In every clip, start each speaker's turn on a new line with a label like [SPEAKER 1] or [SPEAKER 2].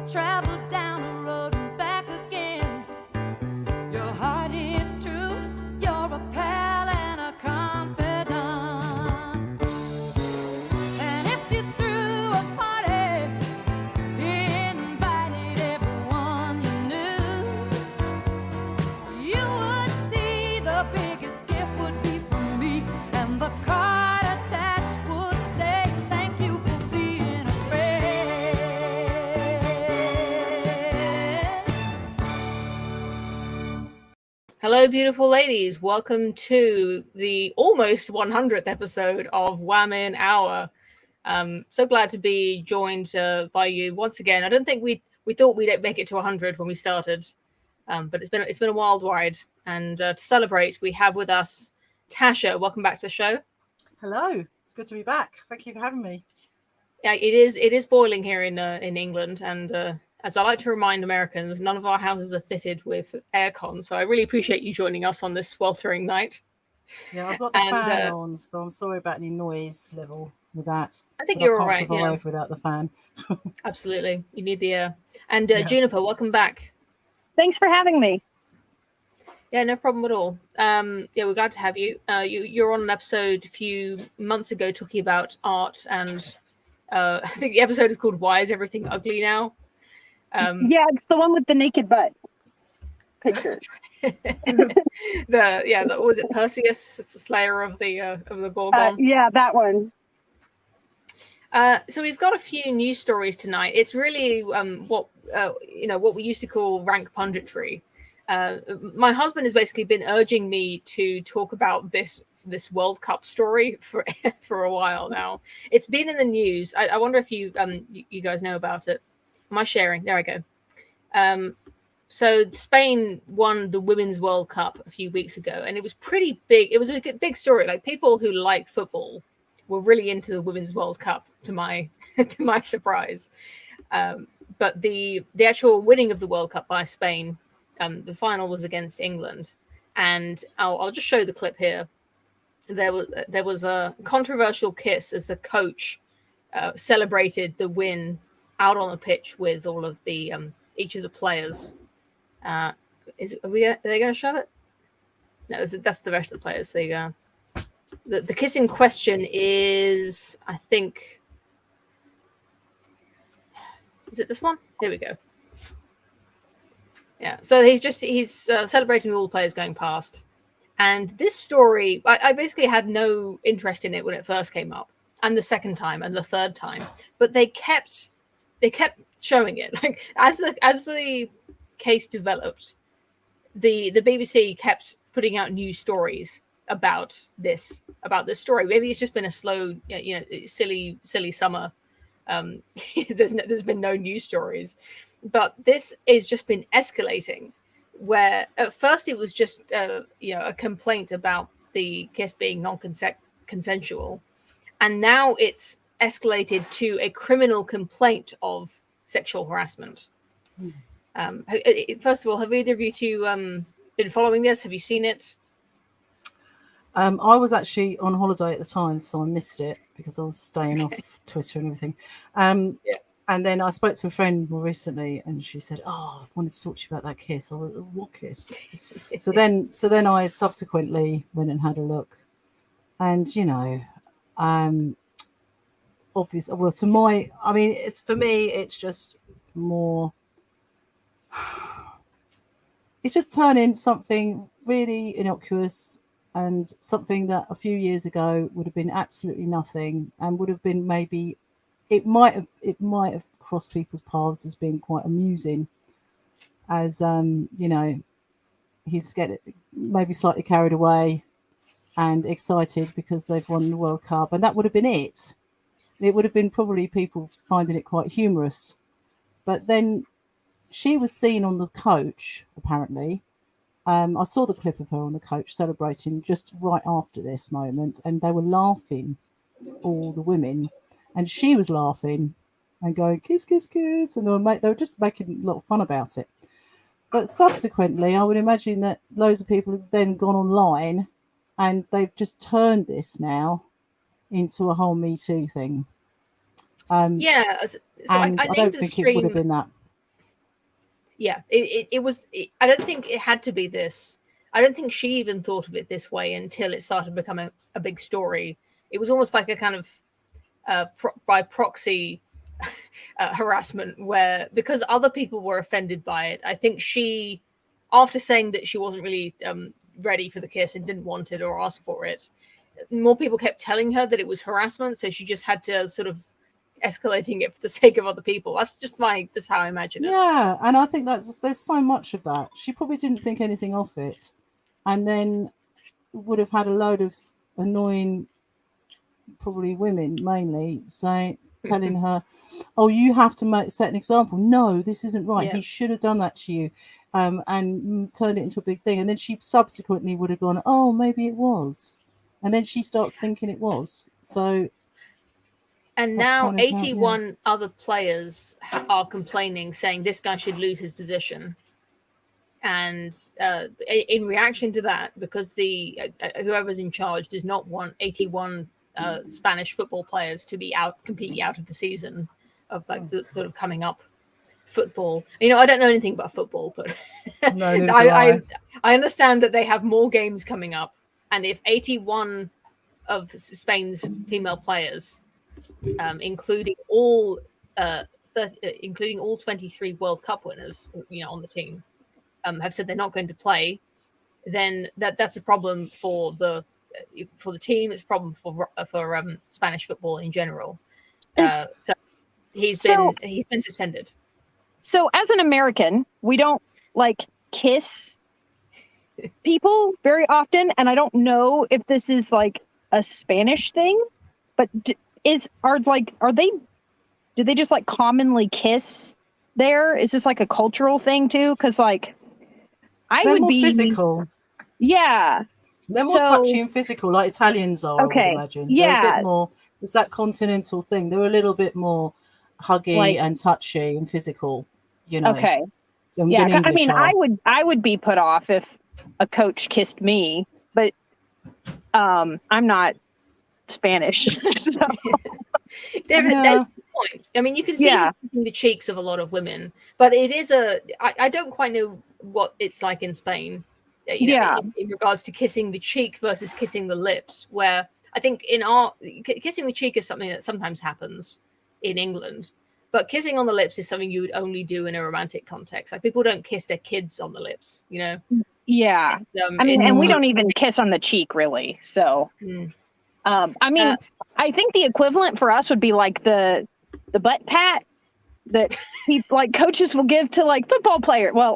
[SPEAKER 1] travel down the road and back again. Your heart is true, you're a pal and a confidant. And if you threw a party, invited everyone you knew, you would see the biggest gift would be from me, and the card attached would say, thank you for being a friend.
[SPEAKER 2] Hello, beautiful ladies. Welcome to the almost 100th episode of Whamming Hour. So glad to be joined by you once again. I don't think we thought we'd make it to 100 when we started, but it's been a wild ride. And to celebrate, we have with us Tasha. Welcome back to the show.
[SPEAKER 3] Hello, it's good to be back. Thank you for having me.
[SPEAKER 2] Yeah, it is boiling here in England, and as I like to remind Americans, none of our houses are fitted with aircon. So I really appreciate you joining us on this sweltering night.
[SPEAKER 3] Yeah, I've got the fan on, so I'm sorry about any noise level with that.
[SPEAKER 2] I think
[SPEAKER 3] but
[SPEAKER 2] you're
[SPEAKER 3] I
[SPEAKER 2] all
[SPEAKER 3] can't
[SPEAKER 2] right.
[SPEAKER 3] survive without the fan.
[SPEAKER 2] Absolutely, you need the air. And Juniper, welcome back.
[SPEAKER 4] Thanks for having me.
[SPEAKER 2] Yeah, no problem at all. We're glad to have you. You're on an episode a few months ago talking about art, and I think the episode is called "Why Is Everything Ugly Now?"
[SPEAKER 4] Yeah, it's the one with the naked butt picture.
[SPEAKER 2] Was it Perseus, the Slayer of the Gorgon?
[SPEAKER 4] Yeah, that one.
[SPEAKER 2] So we've got a few news stories tonight. It's really what we used to call rank punditry. My husband has basically been urging me to talk about this World Cup story for a while now. It's been in the news. I wonder if you guys know about it. Am I sharing? There I go. So Spain won the Women's World Cup a few weeks ago, and it was pretty big. It was a big story. Like, people who like football were really into the Women's World Cup, to my surprise. But the actual winning of the World Cup by Spain, the final was against England, and I'll just show the clip here. There was a controversial kiss as the coach celebrated the win out on the pitch with all of the each of the players. Are they going to show it? No, that's the rest of the players. There you go. The kiss in question is, I think, is it this one? Here we go. Yeah, so he's celebrating with all the players going past. And this story, I basically had no interest in it when it first came up, and the second time and the third time. But they kept showing it. Like, as the case developed, the BBC kept putting out new stories about this story. Maybe it's just been a slow, silly summer. There's been no news stories, but this has just been escalating. Where at first it was just a complaint about the kiss being non-consensual, and now it's escalated to a criminal complaint of sexual harassment. First of all, have either of you two been following this? Have you seen it?
[SPEAKER 3] I was actually on holiday at the time, so I missed it because I was staying off Twitter and everything. And then I spoke to a friend more recently, and she said, "Oh, I wanted to talk to you about that kiss." I was, "What kiss?" so then I subsequently went and had a look, and obviously, well, it's for me, it's just more. It's just turning something really innocuous and something that a few years ago would have been absolutely nothing, and would have been maybe. It might have crossed people's paths as being quite amusing, as he's getting maybe slightly carried away and excited because they've won the World Cup, and that would have been it. It would have been probably people finding it quite humorous, but then she was seen on the coach apparently. I saw the clip of her on the coach celebrating just right after this moment, and they were laughing, all the women. And she was laughing and going, kiss, kiss, kiss. And they were just making a lot of fun about it. But subsequently, I would imagine that loads of people have then gone online and they've just turned this now into a whole Me Too thing.
[SPEAKER 2] So
[SPEAKER 3] and I don't think it would have been that.
[SPEAKER 2] yeah, it was. I don't think it had to be this. I don't think she even thought of it this way until it started becoming a big story. It was almost like a kind of by proxy harassment, where because other people were offended by it, I think she, after saying that she wasn't really ready for the kiss and didn't want it or ask for it, more people kept telling her that it was harassment, so she just had to sort of escalating it for the sake of other people. That's how I imagine it.
[SPEAKER 3] Yeah, and I think there's so much of that. She probably didn't think anything of it, and then would have had a load of annoying, probably women mainly, telling her, "Oh, you have to set an example. No, this isn't right.
[SPEAKER 2] Yeah.
[SPEAKER 3] He should have done that to you," and turned it into a big thing. And then she subsequently would have gone, "Oh, maybe it was," and then she starts thinking it was. So.
[SPEAKER 2] And
[SPEAKER 3] That's
[SPEAKER 2] now
[SPEAKER 3] kind of
[SPEAKER 2] 81 other players are complaining, saying this guy should lose his position. And in reaction to that, because the whoever's in charge does not want 81 Spanish football players to be completely out of the season of like the sort of coming up football. You know, I don't know anything about football, but
[SPEAKER 3] No, neither do I.
[SPEAKER 2] I understand that they have more games coming up, and if 81 of Spain's female players, including all 23 World Cup winners, you know, on the team, have said they're not going to play, then that's a problem for the team. It's a problem for Spanish football in general. So he's been suspended.
[SPEAKER 4] So as an American, we don't like kiss people very often, and I don't know if this is like a Spanish thing, but do they just like commonly kiss there? Is this like a cultural thing too? Because like
[SPEAKER 3] They're more physical.
[SPEAKER 4] Yeah.
[SPEAKER 3] They're more touchy and physical, like Italians are,
[SPEAKER 4] Okay.
[SPEAKER 3] I would imagine.
[SPEAKER 4] Yeah.
[SPEAKER 3] They're a bit more, it's that continental thing. They're a little bit more huggy and touchy and physical, you know.
[SPEAKER 4] Okay.
[SPEAKER 3] Than
[SPEAKER 4] Yeah. I
[SPEAKER 3] English
[SPEAKER 4] mean,
[SPEAKER 3] are.
[SPEAKER 4] I would be put off if a coach kissed me, but I'm not Spanish. So.
[SPEAKER 2] There's a point. I mean, you can see the cheeks of a lot of women, but it is I don't quite know what it's like in Spain. You know, in regards to kissing the cheek versus kissing the lips, where I think kissing the cheek is something that sometimes happens in England, but kissing on the lips is something you would only do in a romantic context. Like people don't kiss their kids on the lips, you know.
[SPEAKER 4] Yeah, I mean, and we don't even kiss on the cheek, really. So, I mean, I think the equivalent for us would be like the butt pat that people like coaches will give to like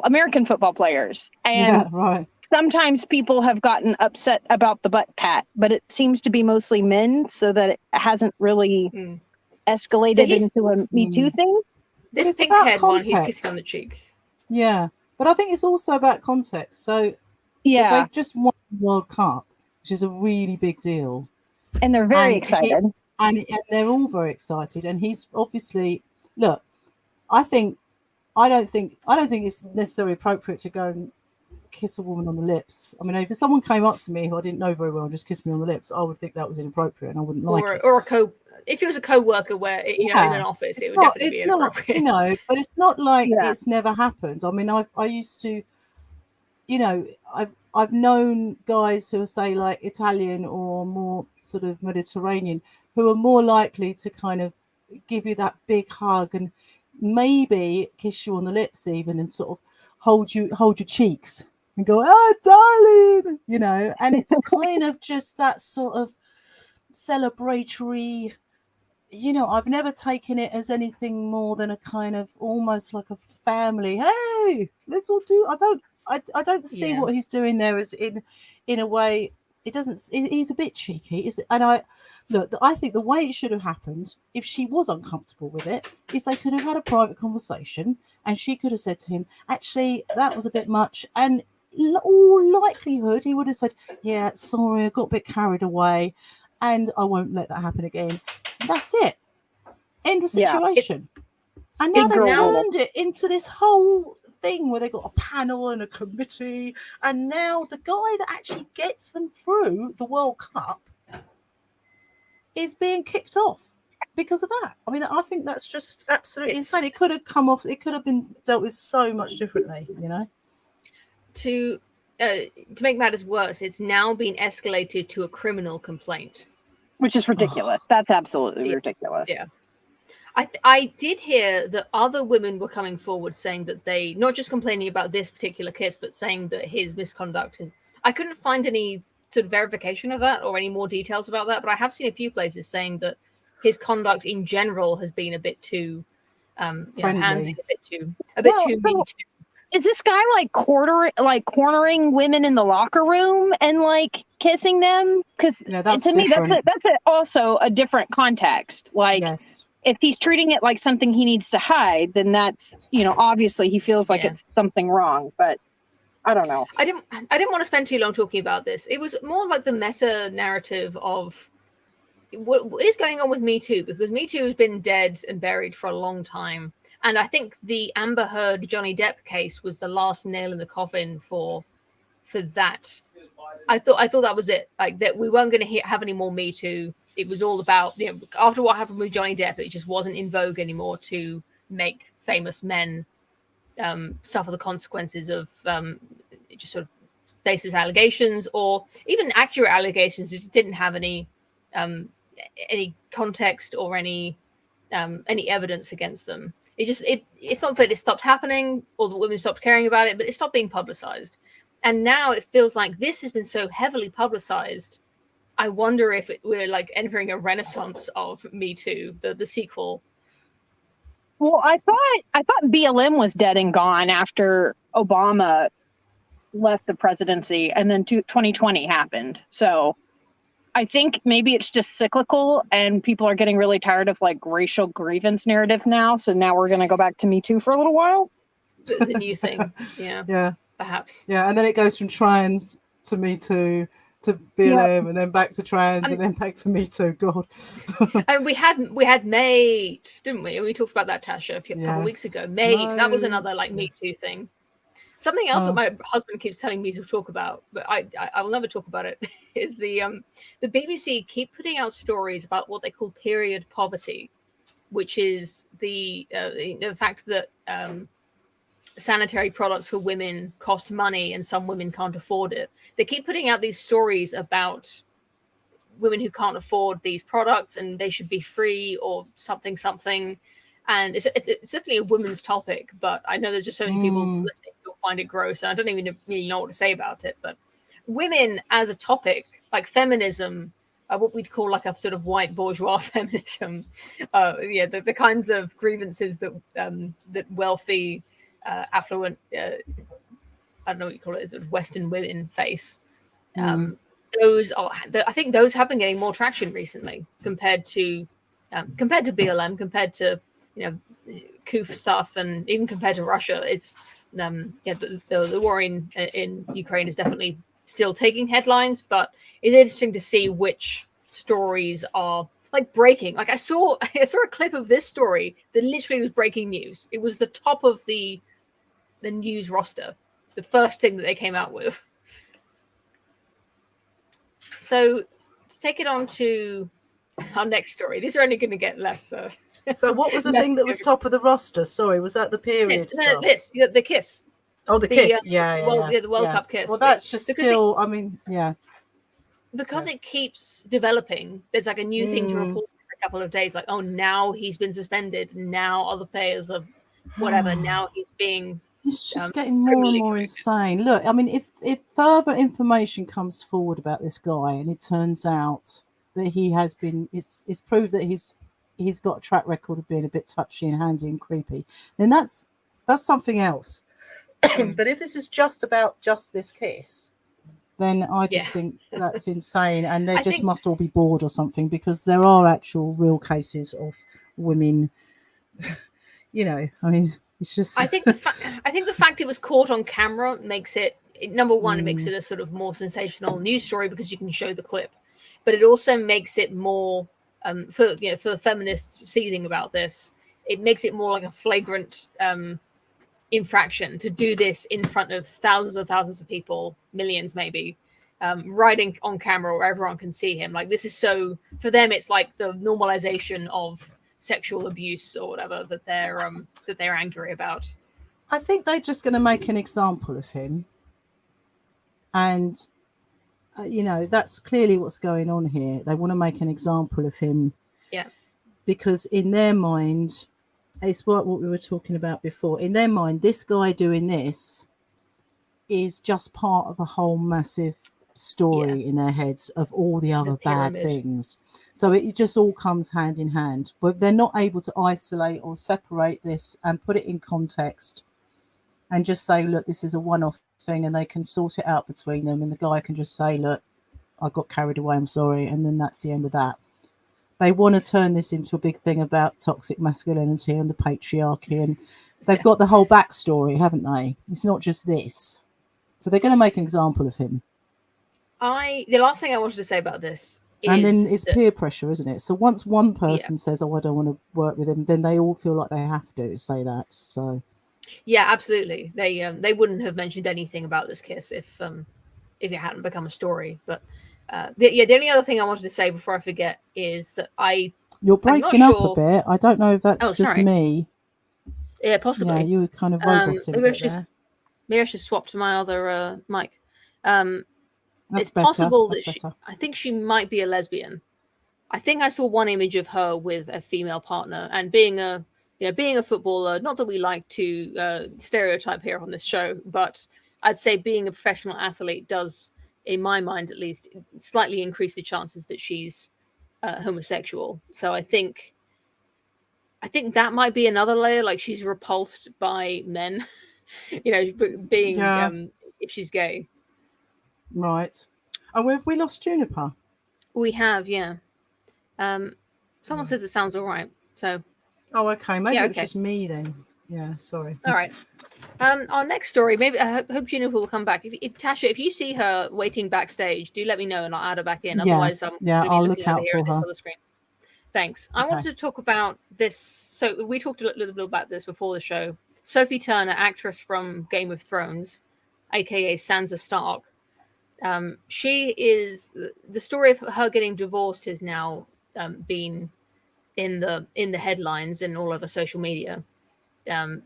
[SPEAKER 4] American football players, and
[SPEAKER 3] right.
[SPEAKER 4] Sometimes people have gotten upset about the butt pat, but it seems to be mostly men, so that it hasn't really escalated into a Me Too thing.
[SPEAKER 2] This pink-haired one, he's kissing on the cheek.
[SPEAKER 3] Yeah, but I think it's also about context. So they've just won the World Cup, which is a really big deal.
[SPEAKER 4] And they're very excited.
[SPEAKER 3] And they're all very excited. And he's obviously, look, I don't think it's necessarily appropriate to go and kiss a woman on the lips. I mean, if someone came up to me who I didn't know very well and just kissed me on the lips, I would think that was inappropriate and I wouldn't like it.
[SPEAKER 2] Or if it was a co-worker where know in an office, it would definitely be inappropriate.
[SPEAKER 3] You know, but it's not like it's never happened. I mean, I used to, you know, I've known guys who are, say, like Italian or more sort of Mediterranean, who are more likely to kind of give you that big hug and maybe kiss you on the lips even, and sort of hold your cheeks and go, "Oh, darling," you know. And it's kind of just that sort of celebratory, you know. I've never taken it as anything more than a kind of almost like a family. Hey, let's all do. I don't see what he's doing there as in a way. It doesn't. He's a bit cheeky, and I think the way it should have happened, if she was uncomfortable with it, is they could have had a private conversation, and she could have said to him, "Actually, that was a bit much," and all likelihood he would have said, "Yeah, sorry, I got a bit carried away, and I won't let that happen again." That's it. End of situation. And now they've turned it into this whole thing where they've got a panel and a committee, and now the guy that actually gets them through the World Cup is being kicked off. because of that. I mean, I think that's just absolutely insane. It could have come off. It could have been dealt with so much differently. You know.
[SPEAKER 2] To make matters worse, it's now been escalated to a criminal complaint,
[SPEAKER 4] which is ridiculous. That's absolutely ridiculous.
[SPEAKER 2] Yeah. I did hear that other women were coming forward saying that they, not just complaining about this particular kiss, but saying that his misconduct is. I couldn't find any sort of verification of that or any more details about that, but I have seen a few places saying that his conduct in general has been a bit too, handsy, a bit too mean.
[SPEAKER 4] Is this guy like cornering women in the locker room and like kissing them? Because to me, that's also a different context. Like, if he's treating it like something he needs to hide, then that's, obviously he feels like it's something wrong. But I don't know.
[SPEAKER 2] I didn't want to spend too long talking about this. It was more like the meta narrative of what is going on with Me Too, because Me Too has been dead and buried for a long time. And I think the Amber Heard Johnny Depp case was the last nail in the coffin for that. I thought that was it. Like, that we weren't going to have any more Me Too. It was all about, after what happened with Johnny Depp, it just wasn't in vogue anymore to make famous men suffer the consequences of just sort of baseless allegations, or even accurate allegations that didn't have any context or any evidence against them. It's not that it stopped happening or that women stopped caring about it, but it stopped being publicized. And now it feels like this has been so heavily publicized. I wonder if we're like entering a renaissance of Me Too, the sequel.
[SPEAKER 4] Well, I thought BLM was dead and gone after Obama left the presidency, and then 2020 happened. So I think maybe it's just cyclical, and people are getting really tired of like racial grievance narrative now. So now we're going to go back to Me Too for a little while.
[SPEAKER 2] The new thing. Yeah. Perhaps.
[SPEAKER 3] Yeah. And then it goes from trans to Me Too to BLM, and then back to trans, and then back to Me Too. God.
[SPEAKER 2] And we had Mate, didn't we? We talked about that, Tasha, a couple of weeks ago. Mate, that was another like Me Too thing. Something else that my husband keeps telling me to talk about, but I will never talk about it, is the BBC keep putting out stories about what they call period poverty, which is the fact that sanitary products for women cost money and some women can't afford it. They keep putting out these stories about women who can't afford these products and they should be free or something. And it's definitely a women's topic, but I know there's just so many people listening who find it gross, and I don't even really know what to say about it. But women as a topic, like feminism, what we'd call like a sort of white bourgeois feminism, the kinds of grievances that wealthy, affluent, I don't know what you call it, sort of Western women face. Those are, I think, those have been getting more traction recently compared to BLM, compared to COOF stuff, and even compared to Russia. It's the war in Ukraine is definitely still taking headlines, but it's interesting to see which stories are like breaking. Like I saw a clip of this story that literally was breaking news. It was the top of the news roster, the first thing that they came out with. So to take it on to our next story, these are only going to get less.
[SPEAKER 3] So what was the thing that was top of the roster? Sorry, was that the period stuff?
[SPEAKER 2] The kiss.
[SPEAKER 3] Oh, the kiss.
[SPEAKER 2] The World Cup kiss.
[SPEAKER 3] Well, that's just still,
[SPEAKER 2] Because it keeps developing, there's like a new thing to report for a couple of days. Like, oh, now he's been suspended. Now other players are whatever. Now he's being...
[SPEAKER 3] It's just getting more and more insane. Look, I mean, if further information comes forward about this guy and it turns out that he has been... It's proved that he's got a track record of being a bit touchy and handsy and creepy, then that's something else. But if this is just about this kiss, then I just think that's insane, and they must all be bored or something, because there are actual real cases of women. I mean, it's just.
[SPEAKER 2] I think the fact it was caught on camera makes it number one. It makes it a sort of more sensational news story because you can show the clip, but it also makes it more. For the feminists seething about this, it makes it more like a flagrant infraction to do this in front of thousands of people, millions maybe, riding on camera where everyone can see him. Like, this is so, for them, it's like the normalization of sexual abuse or whatever that they're angry about.
[SPEAKER 3] I think they're just going to make an example of him, and that's clearly what's going on here. They want to make an example of him, because in their mind, it's what we were talking about before. In their mind, this guy doing this is just part of a whole massive story in their heads of all the other bad things. So it just all comes hand in hand, but they're not able to isolate or separate this and put it in context and just say, look, this is a one-off thing, and they can sort it out between them, and the guy can just say, look, I got carried away, I'm sorry, and then that's the end of that. They want to turn this into a big thing about toxic masculinity and the patriarchy, and they've got the whole backstory, haven't they? It's not just this. So they're going to make an example of him.
[SPEAKER 2] The last thing I wanted to say about this is,
[SPEAKER 3] and then it's peer pressure, isn't it? So once one person says, oh, I don't want to work with him, then they all feel like they have to say that. So
[SPEAKER 2] yeah, absolutely. They wouldn't have mentioned anything about this kiss if it hadn't become a story. But the only other thing I wanted to say before I forget is that
[SPEAKER 3] you're breaking up a bit. I don't know if that's just me.
[SPEAKER 2] Yeah, possibly.
[SPEAKER 3] Yeah, you were kind of roboting there.
[SPEAKER 2] Maybe I should swap to my other mic.
[SPEAKER 3] It's
[SPEAKER 2] better. Possible that I think she might be a lesbian. I think I saw one image of her with a female partner, and being a footballer, not that we like to stereotype here on this show, but I'd say being a professional athlete does, in my mind at least, slightly increase the chances that she's homosexual. So I think that might be another layer. Like, she's repulsed by men, being if she's gay.
[SPEAKER 3] Right. Oh, have we lost Juniper?
[SPEAKER 2] We have, yeah. Someone says it sounds all right. So.
[SPEAKER 3] Oh, okay. Maybe it's just me then. Yeah, sorry.
[SPEAKER 2] All right. Our next story, maybe I hope Juniper will come back. If Tasha, if you see her waiting backstage, do let me know and I'll add her back in. Otherwise,
[SPEAKER 3] I'll look out for her.
[SPEAKER 2] Other screen. Thanks. I wanted to talk about this. So we talked a little bit about this before the show. Sophie Turner, actress from Game of Thrones, aka Sansa Stark. She is the story of her getting divorced has now been in the headlines and all over social media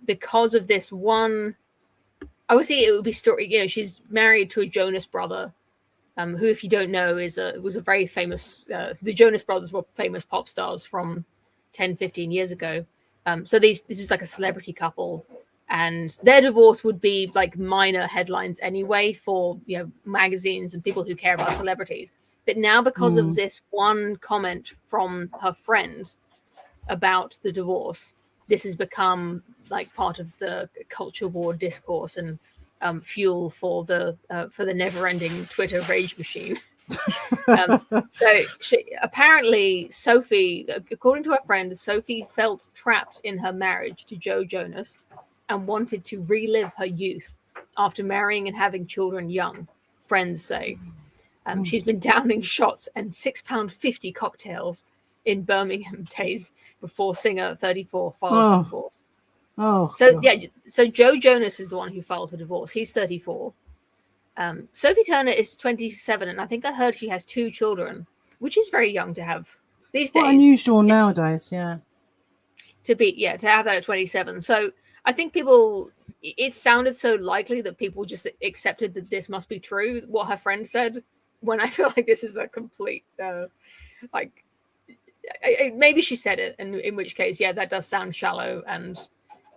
[SPEAKER 2] because of this one. Obviously, it would be story. She's married to a Jonas brother, who, if you don't know, was a very famous. The Jonas brothers were famous pop stars from 10, 15 years ago. So this is like a celebrity couple. And their divorce would be like minor headlines anyway for magazines and people who care about celebrities. But now, because of this one comment from her friend about the divorce, this has become like part of the culture war discourse and fuel for the never-ending Twitter rage machine. So apparently, Sophie, according to her friend, Sophie felt trapped in her marriage to Joe Jonas and wanted to relive her youth after marrying and having children young, friends say. She's been downing shots and £6.50 cocktails in Birmingham days before singer 34 filed for divorce. So Joe Jonas is the one who filed for divorce. He's 34. Sophie Turner is 27, and I think I heard she has 2 children, which is very young to have these days.
[SPEAKER 3] Unusual nowadays, yeah.
[SPEAKER 2] To have that at 27. So I think it sounded so likely that people just accepted that this must be true, what her friend said, when I feel like this is a complete, maybe she said it, and in which case, that does sound shallow and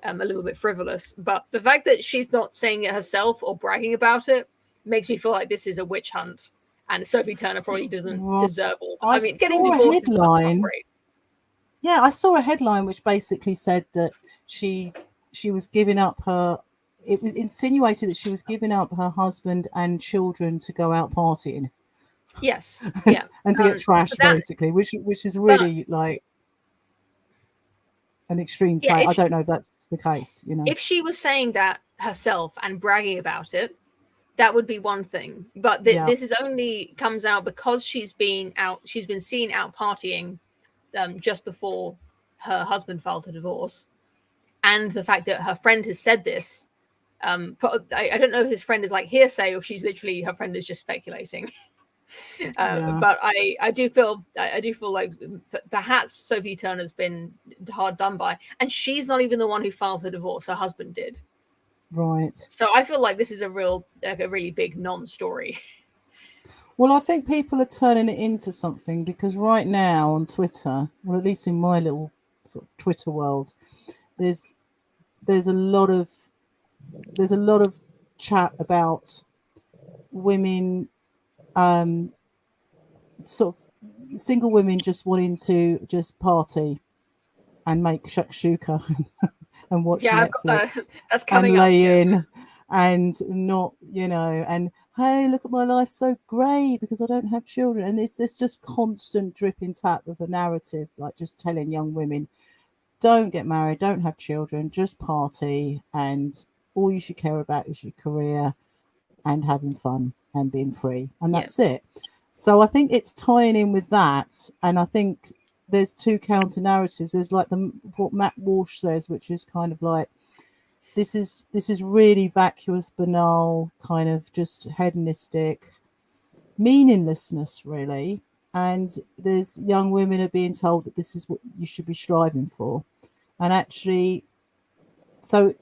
[SPEAKER 2] a little bit frivolous. But the fact that she's not saying it herself or bragging about it makes me feel like this is a witch hunt, and Sophie Turner probably doesn't deserve all. I mean, getting divorced is not great.
[SPEAKER 3] Yeah, I saw a headline which basically said that she was giving up her. It was insinuated that she was giving up her husband and children to go out partying.
[SPEAKER 2] Yes, yeah,
[SPEAKER 3] and to get trashed, basically, which is really like an extreme take. I don't know if that's the case.
[SPEAKER 2] If she was saying that herself and bragging about it, that would be one thing. But this is only comes out because she's been seen out partying just before her husband filed a divorce. And the fact that her friend has said this I don't know if his friend is like hearsay or if she's literally her friend is just speculating. But I do feel like perhaps Sophie Turner's been hard done by, and she's not even the one who filed the divorce. Her husband did.
[SPEAKER 3] Right.
[SPEAKER 2] So I feel like this is a really big non-story.
[SPEAKER 3] Well, I think people are turning it into something, because right now on Twitter, well, at least in my little sort of Twitter world, there's a lot of chat about women, sort of single women just wanting to just party and make shakshuka and watch Netflix
[SPEAKER 2] that's coming
[SPEAKER 3] and lay
[SPEAKER 2] up,
[SPEAKER 3] in and not, and hey, look at my life, so great because I don't have children. And it's this just constant dripping tap of a narrative, like just telling young women, don't get married, don't have children, just party, and all you should care about is your career and having fun and being free, and that's it. So I think it's tying in with that, and I think there's two counter narratives. There's like what Matt Walsh says, which is kind of like, this is really vacuous, banal, kind of just hedonistic meaninglessness, really. And there's young women are being told that this is what you should be striving for, and actually, so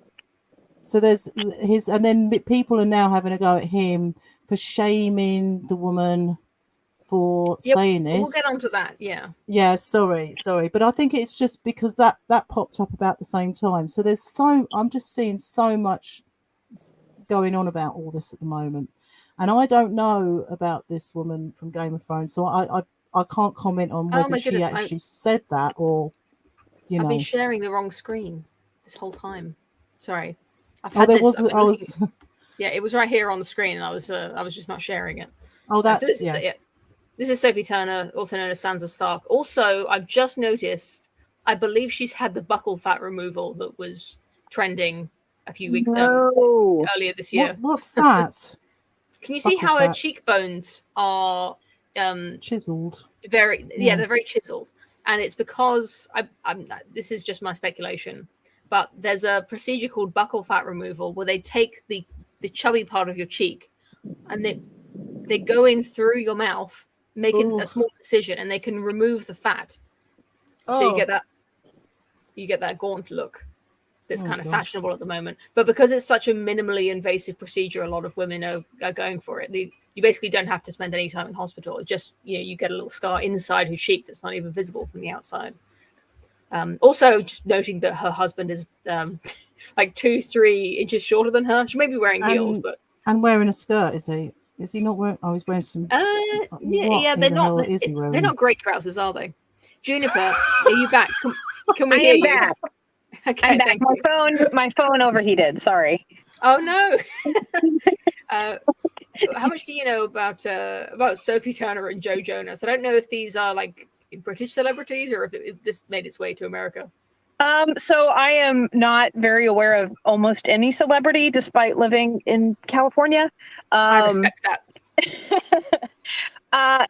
[SPEAKER 3] there's his, and then people are now having a go at him for shaming the woman for saying this.
[SPEAKER 2] We'll get onto that.
[SPEAKER 3] Yeah, sorry, but I think it's just because that popped up about the same time. So I'm just seeing so much going on about all this at the moment, and I don't know about this woman from Game of Thrones, so I can't comment on whether she actually said that or,
[SPEAKER 2] I've been sharing the wrong screen this whole time. Sorry.
[SPEAKER 3] It
[SPEAKER 2] was right here on the screen, and I was just not sharing it.
[SPEAKER 3] Oh, that's
[SPEAKER 2] This is Sophie Turner, also known as Sansa Stark. Also, I've just noticed, I believe she's had the buccal fat removal that was trending a few weeks earlier this year.
[SPEAKER 3] What's that?
[SPEAKER 2] Can you see how her cheekbones are
[SPEAKER 3] chiseled?
[SPEAKER 2] They're very chiseled, and it's because this is just my speculation, but there's a procedure called buccal fat removal where they take the chubby part of your cheek and they go in through your mouth, making a small incision, and they can remove the fat. So you get that gaunt look that's kind of fashionable at the moment. But because it's such a minimally invasive procedure, a lot of women are going for it. You basically don't have to spend any time in hospital. It's just, you get a little scar inside her cheek that's not even visible from the outside. Also, just noting that her husband is like 2-3 inches shorter than her. She may be wearing heels,
[SPEAKER 3] and wearing a skirt. Is he not wearing? Oh, he's wearing some.
[SPEAKER 2] They're not great trousers, are they? Juniper, are you back? Can we hear you?
[SPEAKER 4] Back.
[SPEAKER 2] Okay,
[SPEAKER 4] I'm back. My phone overheated. Sorry.
[SPEAKER 2] Oh no. How much do you know about Sophie Turner and Joe Jonas? I don't know if these are like British celebrities or if this made its way to America.
[SPEAKER 4] So I am not very aware of almost any celebrity, despite living in California.
[SPEAKER 2] I respect
[SPEAKER 4] that.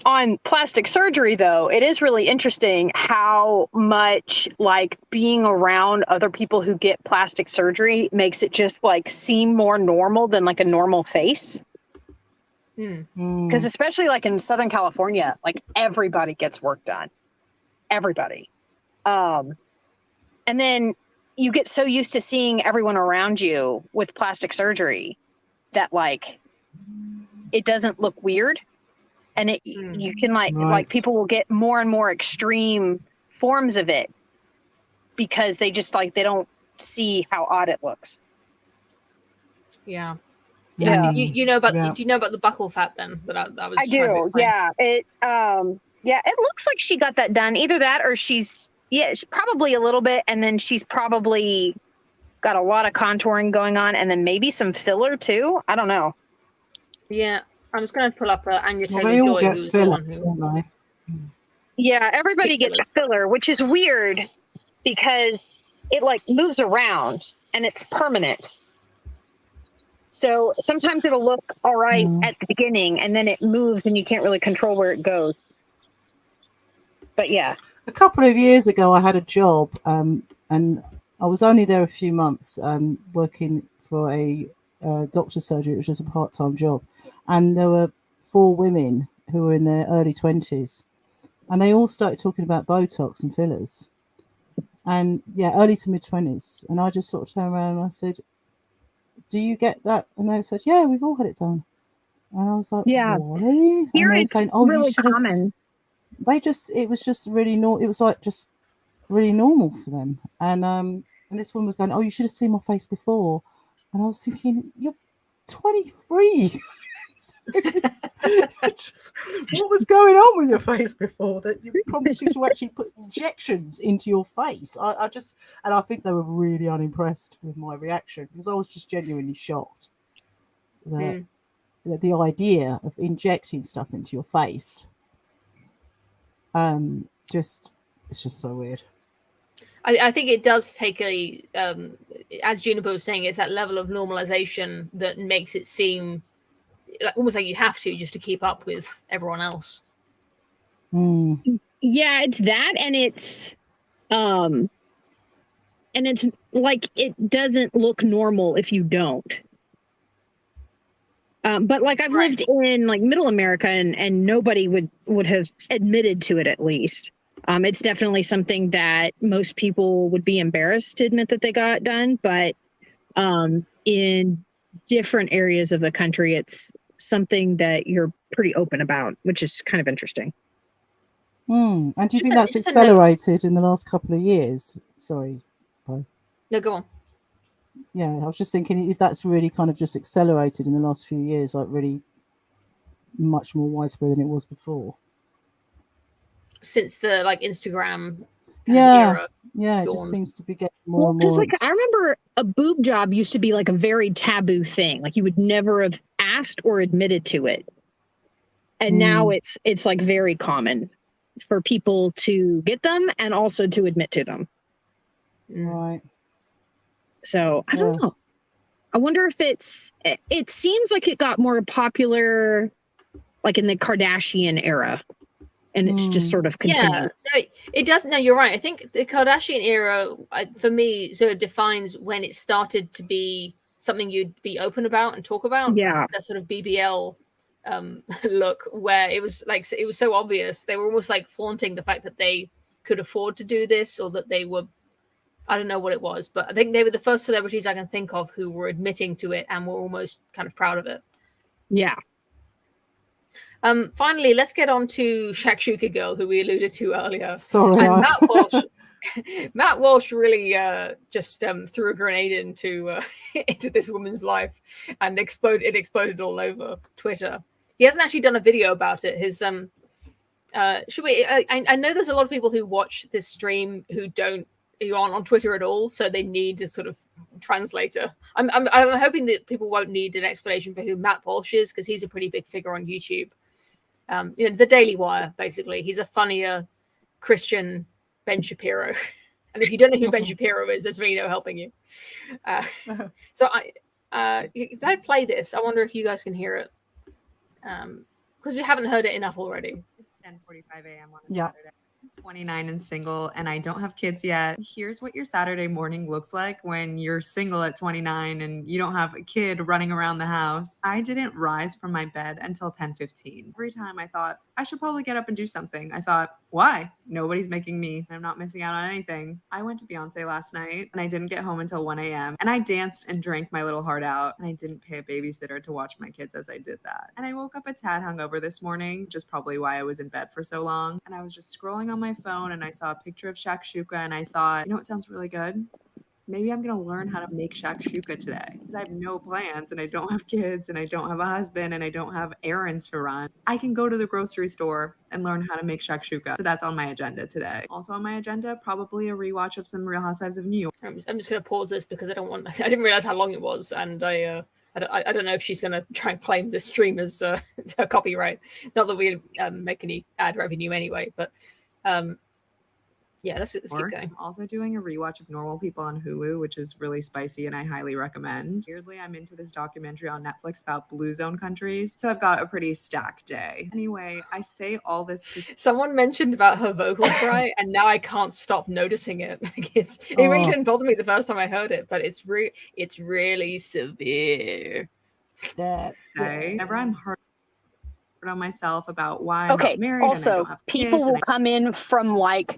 [SPEAKER 4] On plastic surgery, though, it is really interesting how much like being around other people who get plastic surgery makes it just like seem more normal than like a normal face. Because especially like in Southern California, like everybody gets work done. Everybody. And then you get so used to seeing everyone around you with plastic surgery that like it doesn't look weird. And you can like people will get more and more extreme forms of it because they just like they don't see how odd it looks.
[SPEAKER 2] Yeah. You know about do you know about the buccal fat then that I was?
[SPEAKER 4] I do. Yeah. It looks like she got that done. Either that or she's probably a little bit, and then she's probably got a lot of contouring going on, and then maybe some filler too. I don't know.
[SPEAKER 2] Yeah. I'm just going to pull up Anya
[SPEAKER 3] Taylor-Joy,
[SPEAKER 2] who's the one who.
[SPEAKER 4] Yeah, everybody gets filler, which is weird because it like moves around and it's permanent. So sometimes it'll look all right at the beginning, and then it moves, and you can't really control where it goes. But yeah,
[SPEAKER 3] a couple of years ago, I had a job, and I was only there a few months, working for a doctor's surgery, which was a part-time job, and there were 4 women who were in their early 20s, and they all started talking about Botox and fillers, and early to mid 20s, and I just sort of turned around and I said, "Do you get that?" And they said, "Yeah, we've all had it done." And I was like,
[SPEAKER 4] Yeah.
[SPEAKER 3] "Why?"
[SPEAKER 4] Here
[SPEAKER 3] And they were
[SPEAKER 4] it's
[SPEAKER 3] saying, "Oh, you
[SPEAKER 4] really
[SPEAKER 3] should have."
[SPEAKER 4] common.
[SPEAKER 3] It was just really it was like just really normal for them. And this woman was going, "Oh, you should have seen my face before." And I was thinking, "You're 23." What was going on with your face before that you promised you to actually put injections into your face? I think they were really unimpressed with my reaction, because I was just genuinely shocked that the idea of injecting stuff into your face, it's just so weird.
[SPEAKER 2] I think it does take a, as Juniper was saying, it's that level of normalization that makes it seem almost like you have to, just to keep up with everyone else.
[SPEAKER 4] Yeah, it's that, and it's like it doesn't look normal if you don't. But like I've lived in like Middle America, and nobody would have admitted to it, at least. It's definitely something that most people would be embarrassed to admit that they got done, but in different areas of the country, it's something that you're pretty open about, which is kind of interesting.
[SPEAKER 3] And do you think that's accelerated in the last couple of years? Sorry.
[SPEAKER 2] No, go on.
[SPEAKER 3] Yeah, I was just thinking if that's really kind of just accelerated in the last few years, like really much more widespread than it was before.
[SPEAKER 2] Since the like Instagram
[SPEAKER 3] era.
[SPEAKER 2] Yeah,
[SPEAKER 3] it just seems to be getting more and more.
[SPEAKER 4] Because like I remember a boob job used to be like a very taboo thing. Like you would never have asked or admitted to it. And now it's like very common for people to get them and also to admit to them.
[SPEAKER 3] Right.
[SPEAKER 4] So I don't know. I wonder if it seems like it got more popular like in the Kardashian era. And it's just sort of continued.
[SPEAKER 2] Yeah, it does. No, you're right. I think the Kardashian era, for me, sort of defines when it started to be something you'd be open about and talk about.
[SPEAKER 4] Yeah.
[SPEAKER 2] That sort of BBL look, where it was like, it was so obvious. They were almost like flaunting the fact that they could afford to do this, or that they were, I don't know what it was, but I think they were the first celebrities I can think of who were admitting to it and were almost kind of proud of it.
[SPEAKER 4] Yeah.
[SPEAKER 2] Finally, let's get on to Shakshuka Girl, who we alluded to earlier.
[SPEAKER 3] Sorry,
[SPEAKER 2] and Matt Walsh really just threw a grenade into this woman's life, and it exploded all over Twitter. He hasn't actually done a video about it. His should we? I know there's a lot of people who watch this stream who aren't on Twitter at all, so they need a sort of translator. I'm hoping that people won't need an explanation for who Matt Walsh is, because he's a pretty big figure on YouTube. The Daily Wire, basically. He's a funnier Christian Ben Shapiro. And if you don't know who Ben Shapiro is, there's really no helping you. So if I play this, I wonder if you guys can hear it. Because we haven't heard it enough already.
[SPEAKER 5] It's 10:45 a.m. on a Saturday. 29 and single, and I don't have kids yet. Here's what your Saturday morning looks like when you're single at 29 and you don't have a kid running around the house. I didn't rise from my bed until 10:15. Every time I thought I should probably get up and do something, I thought, why? Nobody's making me. I'm not missing out on anything. I went to Beyonce last night and I didn't get home until 1 a.m. and I danced and drank my little heart out, and I didn't pay a babysitter to watch my kids as I did that. And I woke up a tad hungover this morning, which is probably why I was in bed for so long. And I was just scrolling on my phone and I saw a picture of shakshuka and I thought, you know what sounds really good? Maybe I'm going to learn how to make shakshuka today, because I have no plans and I don't have kids and I don't have a husband and I don't have errands to run. I can go to the grocery store and learn how to make shakshuka. So that's on my agenda today. Also on my agenda, probably a rewatch of some Real Housewives of New York.
[SPEAKER 2] I'm just going to pause this because I didn't realize how long it was, and I don't know if she's going to try and claim this stream as her copyright. Not that we make any ad revenue anyway, but Yeah, let's keep going.
[SPEAKER 5] I'm also doing a rewatch of Normal People on Hulu, which is really spicy and I highly recommend. Weirdly, I'm into this documentary on Netflix about blue zone countries, so I've got a pretty stacked day. Anyway, I say all this to
[SPEAKER 2] someone mentioned about her vocal fry, and now I can't stop noticing it. Like it really didn't bother me the first time I heard it, but it's really severe.
[SPEAKER 5] Whenever I'm hard on myself about why I'm
[SPEAKER 4] Okay.
[SPEAKER 5] not married.
[SPEAKER 4] Also,
[SPEAKER 5] and I don't have
[SPEAKER 4] people
[SPEAKER 5] kids
[SPEAKER 4] will come in from like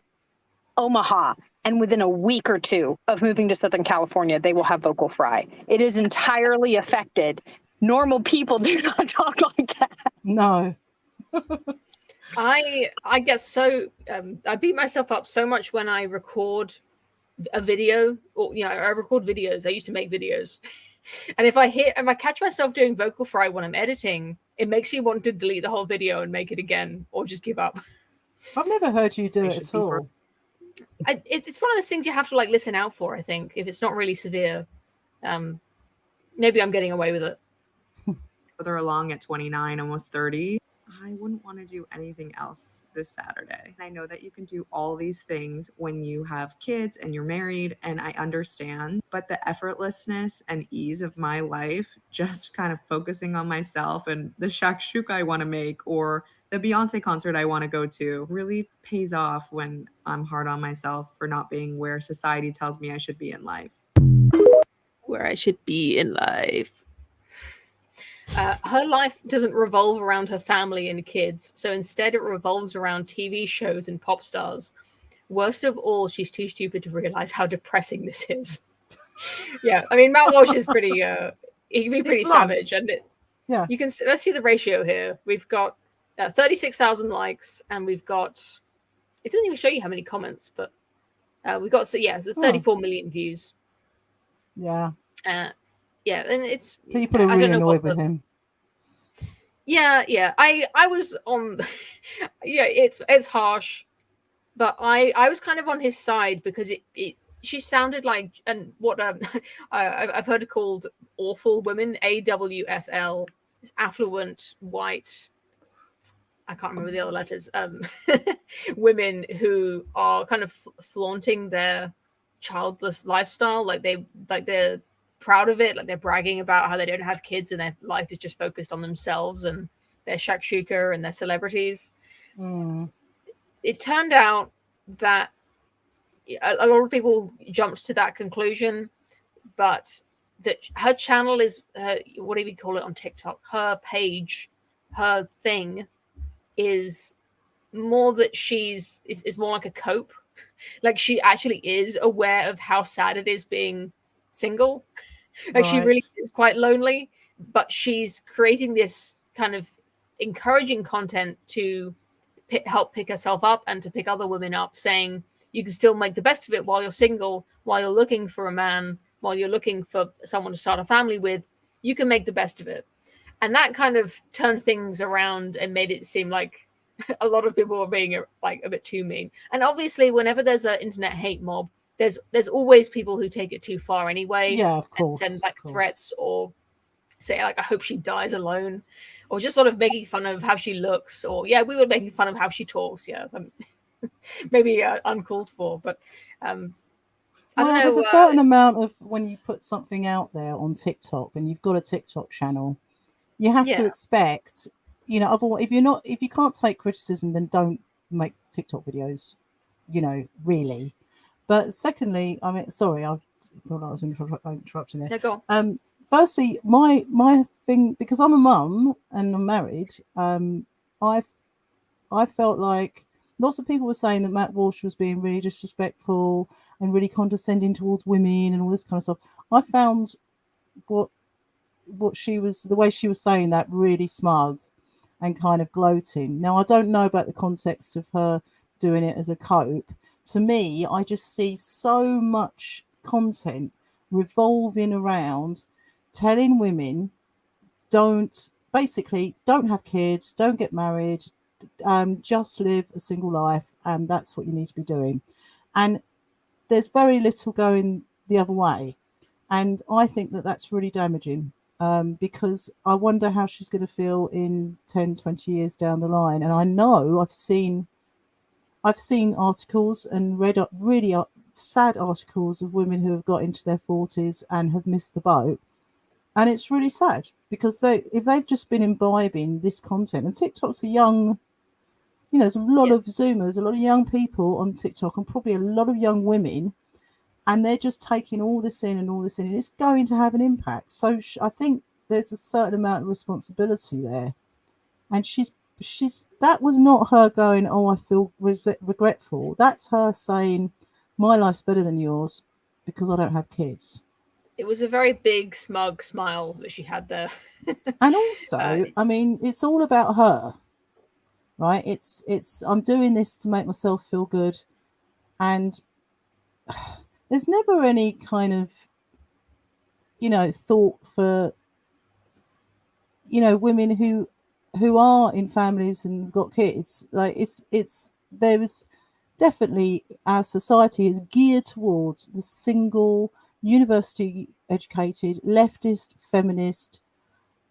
[SPEAKER 4] Omaha, and within a week or two of moving to Southern California, they will have vocal fry. It is entirely affected. Normal people do not talk like that.
[SPEAKER 3] No.
[SPEAKER 2] I get so I beat myself up so much when I record a video, or I record videos. I used to make videos. And if I catch myself doing vocal fry when I'm editing, it makes me want to delete the whole video and make it again, or just give up.
[SPEAKER 3] I've never heard you do it at all.
[SPEAKER 2] It's one of those things you have to like listen out for. I think if it's not really severe, maybe I'm getting away with it.
[SPEAKER 5] Further along at 29, almost 30. I wouldn't want to do anything else this Saturday. I know that you can do all these things when you have kids and you're married, and I understand, but the effortlessness and ease of my life, just kind of focusing on myself and the shakshuka I want to make or the Beyonce concert I want to go to really pays off when I'm hard on myself for not being where society tells me I should be in life.
[SPEAKER 2] Where I should be in life. Her life doesn't revolve around her family and kids, so instead it revolves around TV shows and pop stars. Worst of all, she's too stupid to realize how depressing this is. Yeah, I mean, Matt Walsh is pretty, he can be pretty savage. And you can, let's see the ratio here. We've got 36,000 likes, and we've got, it doesn't even show you how many comments, but we've got, so 34 million views.
[SPEAKER 3] Yeah.
[SPEAKER 2] Yeah, and it's
[SPEAKER 3] people are really annoyed with him.
[SPEAKER 2] Yeah. I was on. Yeah, it's harsh, but I was kind of on his side because she sounded like, and what I've heard it called awful women, AWFL, affluent white. I can't remember the other letters. Women who are kind of flaunting their childless lifestyle, like they're proud of it, like they're bragging about how they don't have kids and their life is just focused on themselves and their shakshuka and their celebrities. It turned out that a lot of people jumped to that conclusion, but that her channel is what do we call it on TikTok? Her page, her thing is more that she's more like a cope. Like she actually is aware of how sad it is being single. Like she really is quite lonely, but she's creating this kind of encouraging content to help pick herself up and to pick other women up, saying you can still make the best of it while you're single, while you're looking for a man, while you're looking for someone to start a family with. You can make the best of it. And that kind of turned things around and made it seem like a lot of people were being like a bit too mean. And obviously, whenever there's an internet hate mob, there's always people who take it too far anyway.
[SPEAKER 3] Yeah, of course.
[SPEAKER 2] And send like threats or say like, I hope she dies alone, or just sort of making fun of how she looks, or we were making fun of how she talks. Yeah, maybe uncalled for, but I don't know.
[SPEAKER 3] There's a certain amount of when you put something out there on TikTok and you've got a TikTok channel, you have to expect, otherwise, if you can't take criticism, then don't make TikTok videos, really. But secondly, I mean, sorry, I thought I was interrupting there.
[SPEAKER 2] No, go on.
[SPEAKER 3] Firstly, my thing, because I'm a mum and I'm married, I felt like lots of people were saying that Matt Walsh was being really disrespectful and really condescending towards women and all this kind of stuff. I found what she was, the way she was saying that, really smug and kind of gloating. Now, I don't know about the context of her doing it as a cope. To me, I just see so much content revolving around telling women don't have kids, don't get married, just live a single life, and that's what you need to be doing. And there's very little going the other way. And I think that that's really damaging, because I wonder how she's going to feel in 10, 20 years down the line. And I know I've seen I've seen articles and read up really sad articles of women who have got into their 40s and have missed the boat. And it's really sad because if they've just been imbibing this content, and TikTok's a young, there's a lot of Zoomers, a lot of young people on TikTok, and probably a lot of young women, and they're just taking all this in, and it's going to have an impact. So I think there's a certain amount of responsibility there, and that was not her going, oh, I feel regretful. That's her saying, my life's better than yours because I don't have kids.
[SPEAKER 2] It was a very big, smug smile that she had there.
[SPEAKER 3] And also, I mean, it's all about her, right? It's I'm doing this to make myself feel good, and there's never any kind of, thought for, women who are in families and got kids. Like there's definitely, our society is geared towards the single, university educated, leftist, feminist,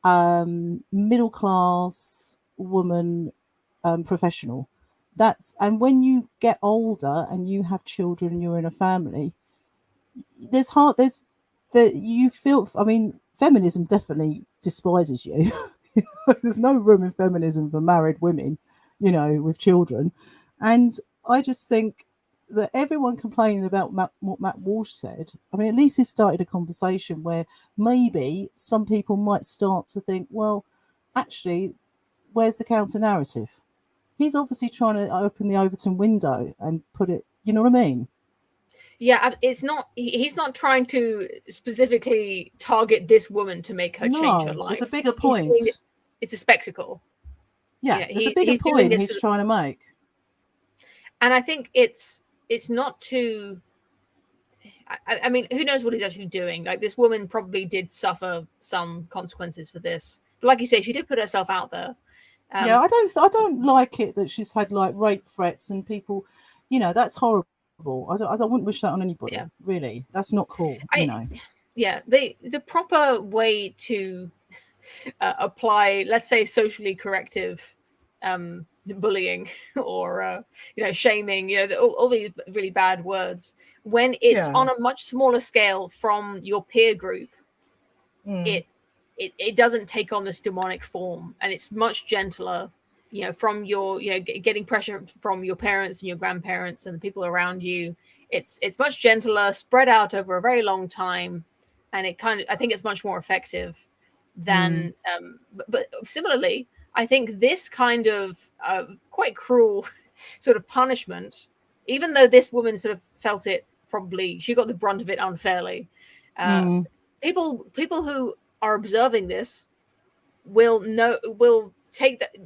[SPEAKER 3] middle class woman, professional. And when you get older and you have children and you're in a family, you feel, I mean, feminism definitely despises you. There's no room in feminism for married women, with children. And I just think that everyone complaining about what Matt Walsh said, I mean, at least he started a conversation where maybe some people might start to think, well, actually, where's the counter narrative? He's obviously trying to open the Overton window and put it, you know what I mean?
[SPEAKER 2] Yeah, he's not trying to specifically target this woman to make her change her life.
[SPEAKER 3] There's a bigger point.
[SPEAKER 2] It's a spectacle.
[SPEAKER 3] Yeah, there's a bigger point he's trying to make.
[SPEAKER 2] And I think it's not too. I mean, who knows what he's actually doing? Like, this woman probably did suffer some consequences for this. But like you say, she did put herself out there.
[SPEAKER 3] Yeah, I don't like it that she's had like rape threats and people, that's horrible. I wouldn't wish that on anybody. Yeah. Really, that's not cool.
[SPEAKER 2] Yeah, the proper way to apply, let's say, socially corrective bullying or shaming, all these really bad words, when it's on a much smaller scale from your peer group, it doesn't take on this demonic form, and it's much gentler, from your, getting pressure from your parents and your grandparents and the people around you. It's much gentler, spread out over a very long time, and I think it's much more effective than but similarly, I think this kind of quite cruel sort of punishment, even though this woman sort of felt it, probably she got the brunt of it unfairly, people who are observing this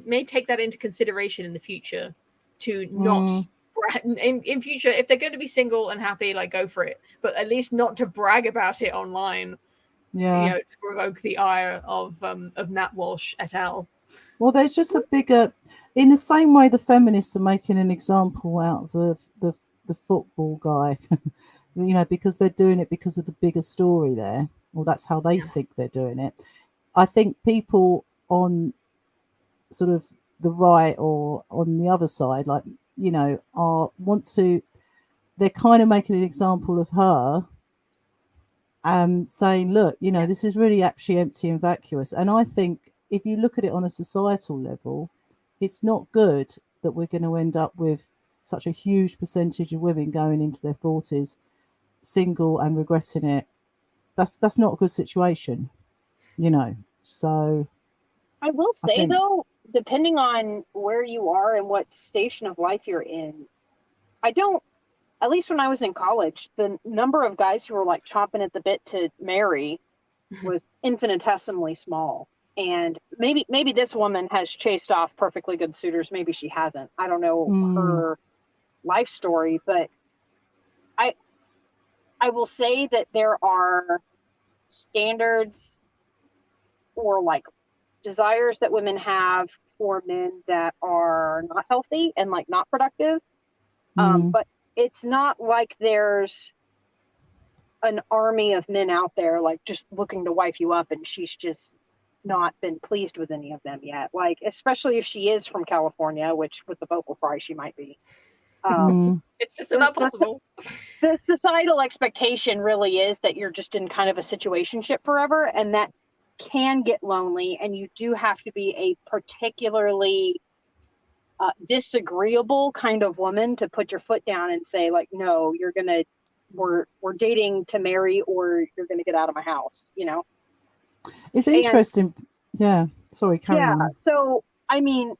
[SPEAKER 2] may take that into consideration in the future, to not in future, if they're going to be single and happy, like, go for it, but at least not to brag about it online, to provoke the ire of Nat Walsh et al.
[SPEAKER 3] Well, there's just a bigger, in the same way the feminists are making an example out of the football guy, because they're doing it because of the bigger story there, or that's how they think they're doing it. I think people on sort of the right or on the other side, like, they're kind of making an example of her, saying, look, this is really actually empty and vacuous. And I think if you look at it on a societal level, it's not good that we're going to end up with such a huge percentage of women going into their 40s single and regretting it. That's not a good situation, so
[SPEAKER 4] I will say, though, depending on where you are and what station of life you're in, at least when I was in college, the number of guys who were like chomping at the bit to marry was infinitesimally small. And maybe this woman has chased off perfectly good suitors. Maybe she hasn't. I don't know her life story, but I will say that there are standards or like desires that women have for men that are not healthy and like not productive. But it's not like there's an army of men out there like just looking to wife you up, and she's just not been pleased with any of them yet. Like, especially if she is from California, which with the vocal fry she might be.
[SPEAKER 2] It's just about possible.
[SPEAKER 4] The societal expectation really is that you're just in kind of a situationship forever, and that can get lonely, and you do have to be a particularly disagreeable kind of woman to put your foot down and say, like, no, we're dating to marry, or you're gonna get out of my house, you know.
[SPEAKER 3] It's interesting. Sorry, carry on.
[SPEAKER 4] So I mean,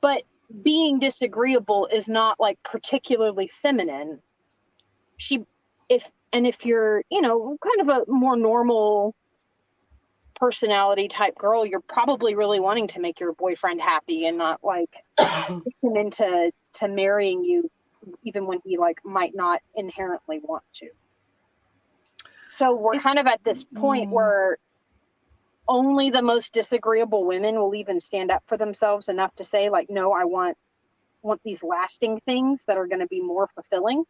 [SPEAKER 4] but being disagreeable is not like particularly feminine. If you're, you know, kind of a more normal personality type girl, you're probably really wanting to make your boyfriend happy and not like push him into marrying you, even when he like might not inherently want to. So we're kind of at this point where only the most disagreeable women will even stand up for themselves enough to say, like, no, I want these lasting things that are going to be more fulfilling.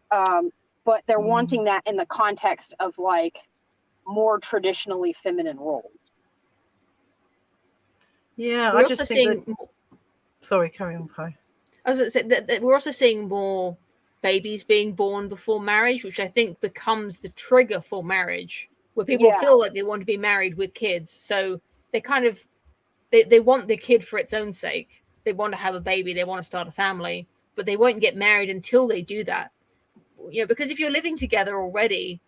[SPEAKER 4] But they're wanting that in the context of like more traditionally feminine roles.
[SPEAKER 6] Yeah,
[SPEAKER 2] We're
[SPEAKER 6] I
[SPEAKER 2] also
[SPEAKER 6] just think
[SPEAKER 2] seeing.
[SPEAKER 6] Sorry, carry on, Pi.
[SPEAKER 2] I was going to say that we're also seeing more babies being born before marriage, which I think becomes the trigger for marriage, where people feel like they want to be married with kids. So they kind of they want the kid for its own sake. They want to have a baby. They want to start a family, but they won't get married until they do that. You know, because if you're living together already,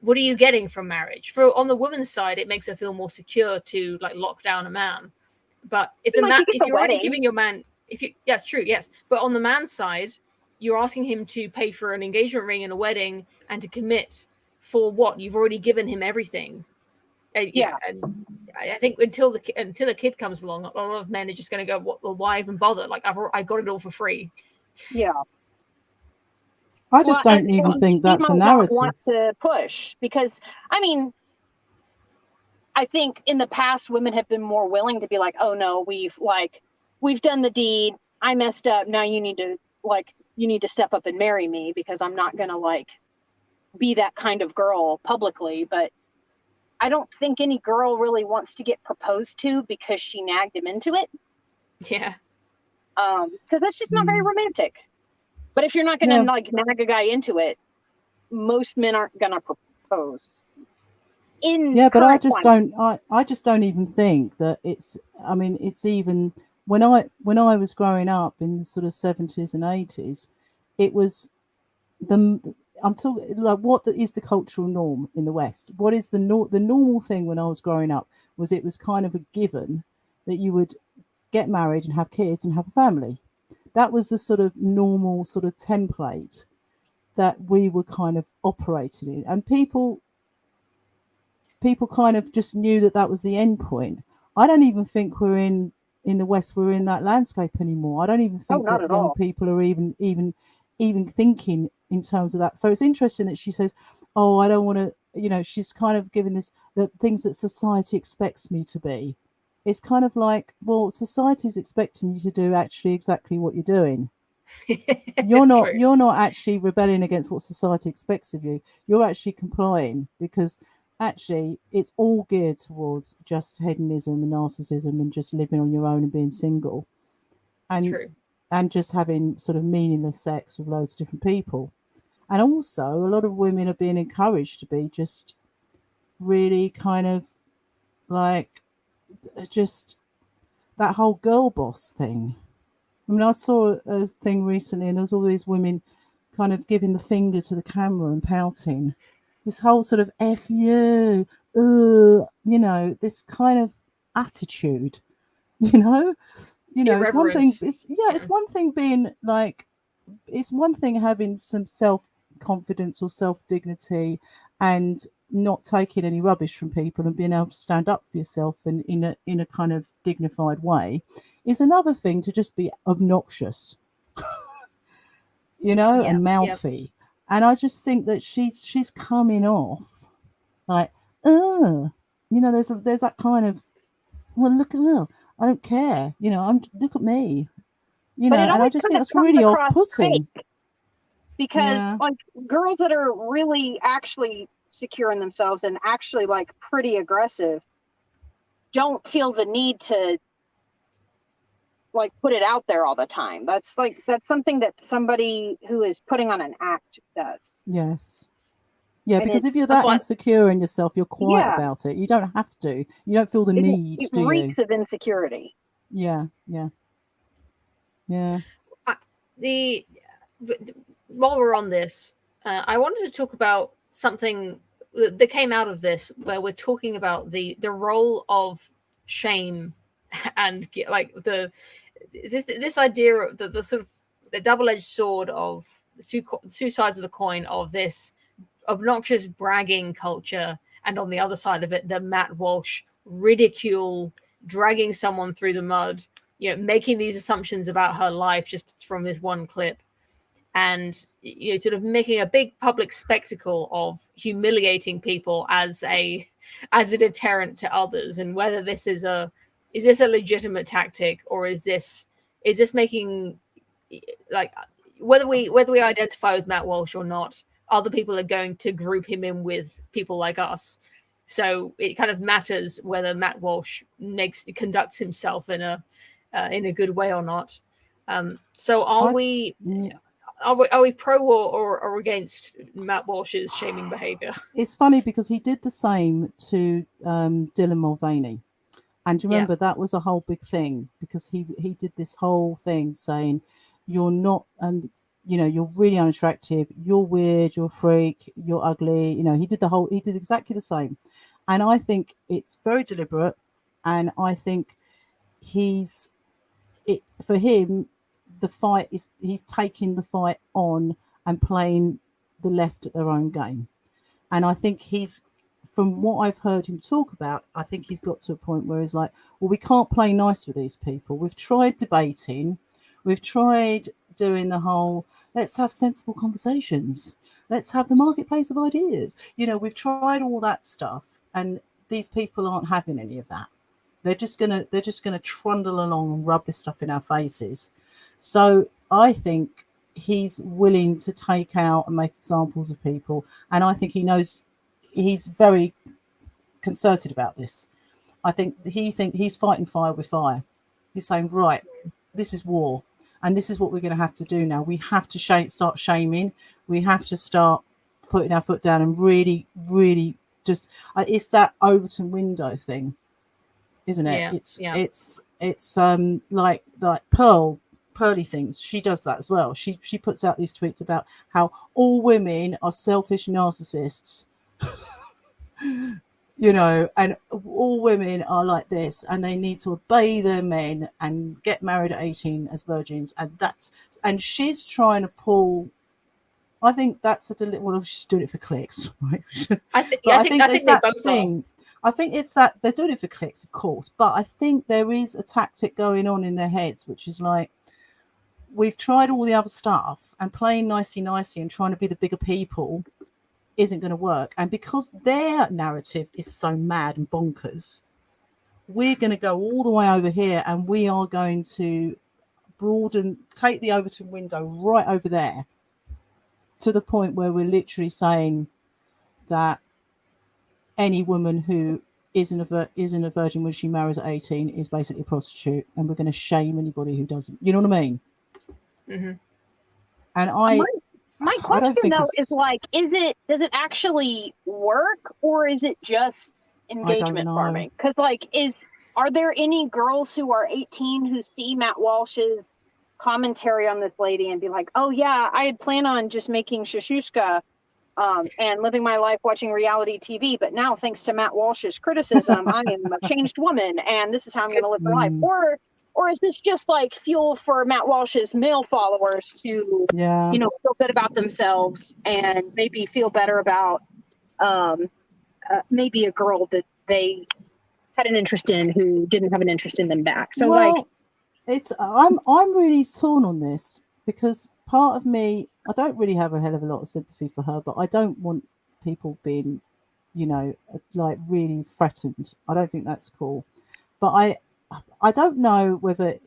[SPEAKER 2] what are you getting from marriage? On the woman's side, it makes her feel more secure to like lock down a man. But if you're already giving your man, yes, true, yes. But on the man's side, you're asking him to pay for an engagement ring and a wedding and to commit for what? You've already given him everything. And I think until the kid comes along, a lot of men are just going to go, why even bother? Like I got it all for free.
[SPEAKER 4] Yeah.
[SPEAKER 3] I just don't even think that's a narrative.
[SPEAKER 4] Want to push because, I mean, I think in the past women have been more willing to be like, oh no, we've done the deed. I messed up. Now you need to step up and marry me because I'm not going to like be that kind of girl publicly. But I don't think any girl really wants to get proposed to because she nagged him into it.
[SPEAKER 2] Yeah.
[SPEAKER 4] Because that's just not very romantic. But if you're not going to like nag a guy into it, most men aren't going to propose.
[SPEAKER 3] But I just don't even think that it's. I mean, it's even when I was growing up in the sort of 70s and 80s, it was I'm talking like what is the cultural norm in the West? What is the normal thing when I was growing up was it was kind of a given that you would get married and have kids and have a family. That was the sort of normal sort of template that we were kind of operating in, and people kind of just knew that was the end point. I don't even think we're in the West we're in that landscape anymore. I don't even think that young people are even thinking in terms of that. So it's interesting that she says, "Oh, I don't want to." You know, she's kind of giving the things that society expects me to be. It's kind of like, well, society's expecting you to do actually exactly what you're doing. You're not actually rebelling against what society expects of you. You're actually complying because actually it's all geared towards just hedonism and narcissism and just living on your own and being single and just having sort of meaningless sex with loads of different people. And also a lot of women are being encouraged to be just really kind of like just that whole girl boss thing. I mean, I saw a thing recently and there was all these women kind of giving the finger to the camera and pouting. This whole sort of F you, you know, this kind of attitude, you know, it's one thing. It's one thing being like, it's one thing having some self-confidence or self-dignity and not taking any rubbish from people and being able to stand up for yourself and in a kind of dignified way. Is another thing to just be obnoxious, and mouthy. Yep. And I just think that she's coming off like, there's that kind of, well, look at I don't care, look at me, and I just think that's really off-putting.
[SPEAKER 4] Because like girls that are really actually secure in themselves and actually like pretty aggressive don't feel the need to like put it out there all the time. That's something that somebody who is putting on an act does.
[SPEAKER 3] Yes. Yeah,
[SPEAKER 4] And
[SPEAKER 3] because if you're that insecure in yourself, you're quiet about it. You don't have to. You don't feel the need,
[SPEAKER 4] it
[SPEAKER 3] do you?
[SPEAKER 4] reeks of insecurity.
[SPEAKER 3] Yeah.
[SPEAKER 2] While we're on this, I wanted to talk about something that came out of this, where we're talking about the role of shame and like this idea of the sort of the double-edged sword of the two sides of the coin of this obnoxious bragging culture, and on the other side of it, the Matt Walsh ridicule, dragging someone through the mud, making these assumptions about her life just from this one clip, and sort of making a big public spectacle of humiliating people as a deterrent to others. And whether this is a legitimate tactic, or is this making, like, whether we identify with Matt Walsh or not, other people are going to group him in with people like us. So it kind of matters whether Matt Walsh conducts himself in a good way or not. So are we pro or against Matt Walsh's shaming behavior?
[SPEAKER 3] It's funny because he did the same to Dylan Mulvaney. And do you remember that was a whole big thing, because he did this whole thing saying, you're not, you're really unattractive, you're weird, you're a freak, you're ugly. He did exactly the same. And I think it's very deliberate. And I think for him, the fight is, he's taking the fight on and playing the left at their own game. And I think from what I've heard him talk about, I think he's got to a point where he's like, well, we can't play nice with these people. We've tried debating. We've tried doing the whole, let's have sensible conversations. Let's have the marketplace of ideas. We've tried all that stuff, and these people aren't having any of that. They're just gonna trundle along and rub this stuff in our faces. So I think he's willing to take out and make examples of people. And I think he knows, he's very concerted about this. I think he's fighting fire with fire. He's saying, right, this is war, and this is what we're going to have to do now. We have to start shaming. We have to start putting our foot down and really, really just. It's that Overton window thing, isn't it?
[SPEAKER 2] Yeah,
[SPEAKER 3] It's like Pearly things. She does that as well. She puts out these tweets about how all women are selfish narcissists. And all women are like this, and they need to obey their men and get married at 18 as virgins, and she's trying to pull. I think that's she's doing it for clicks, right?
[SPEAKER 2] I think that thing.
[SPEAKER 3] I think it's that they're doing it for clicks, of course, but I think there is a tactic going on in their heads, which is like, we've tried all the other stuff, and playing nicey and trying to be the bigger people isn't going to work. And because their narrative is so mad and bonkers, we're going to go all the way over here, and we are going to take the Overton window right over there, to the point where we're literally saying that any woman who isn't a virgin when she marries at 18 is basically a prostitute, and we're going to shame anybody who doesn't. You know what I mean?
[SPEAKER 2] Mm-hmm.
[SPEAKER 3] And
[SPEAKER 4] my question though is like, does it actually work, or is it just engagement farming? Because are there any girls who are 18 who see Matt Walsh's commentary on this lady and be like, oh yeah, I had planned on just making shashushka and living my life watching reality TV, but now thanks to Matt Walsh's criticism, I am a changed woman, and this is how I'm going to live my life? Or is this just like fuel for Matt Walsh's male followers to, feel good about themselves and maybe feel better about maybe a girl that they had an interest in who didn't have an interest in them back? So I'm really torn on this, because part of me, I don't really have a hell of a lot of sympathy for her, but I don't want people being, really threatened. I don't think that's cool. But I don't know whether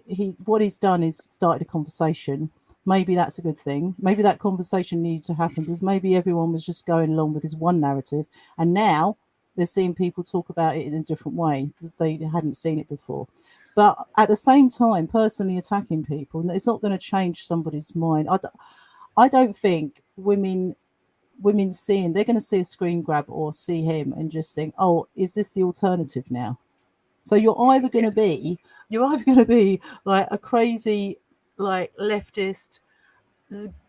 [SPEAKER 4] what he's done is started a conversation. Maybe that's a good thing. Maybe that conversation needed to happen, because maybe everyone was just going along with his one narrative, and now they're seeing people talk about it in a different way, that they hadn't seen it before.
[SPEAKER 3] But at the same time, personally attacking people, it's not going to change somebody's mind. I don't think women seeing, they're going to see a screen grab or see him and just think, oh, is this the alternative now? So you're either going to be like a crazy, like leftist,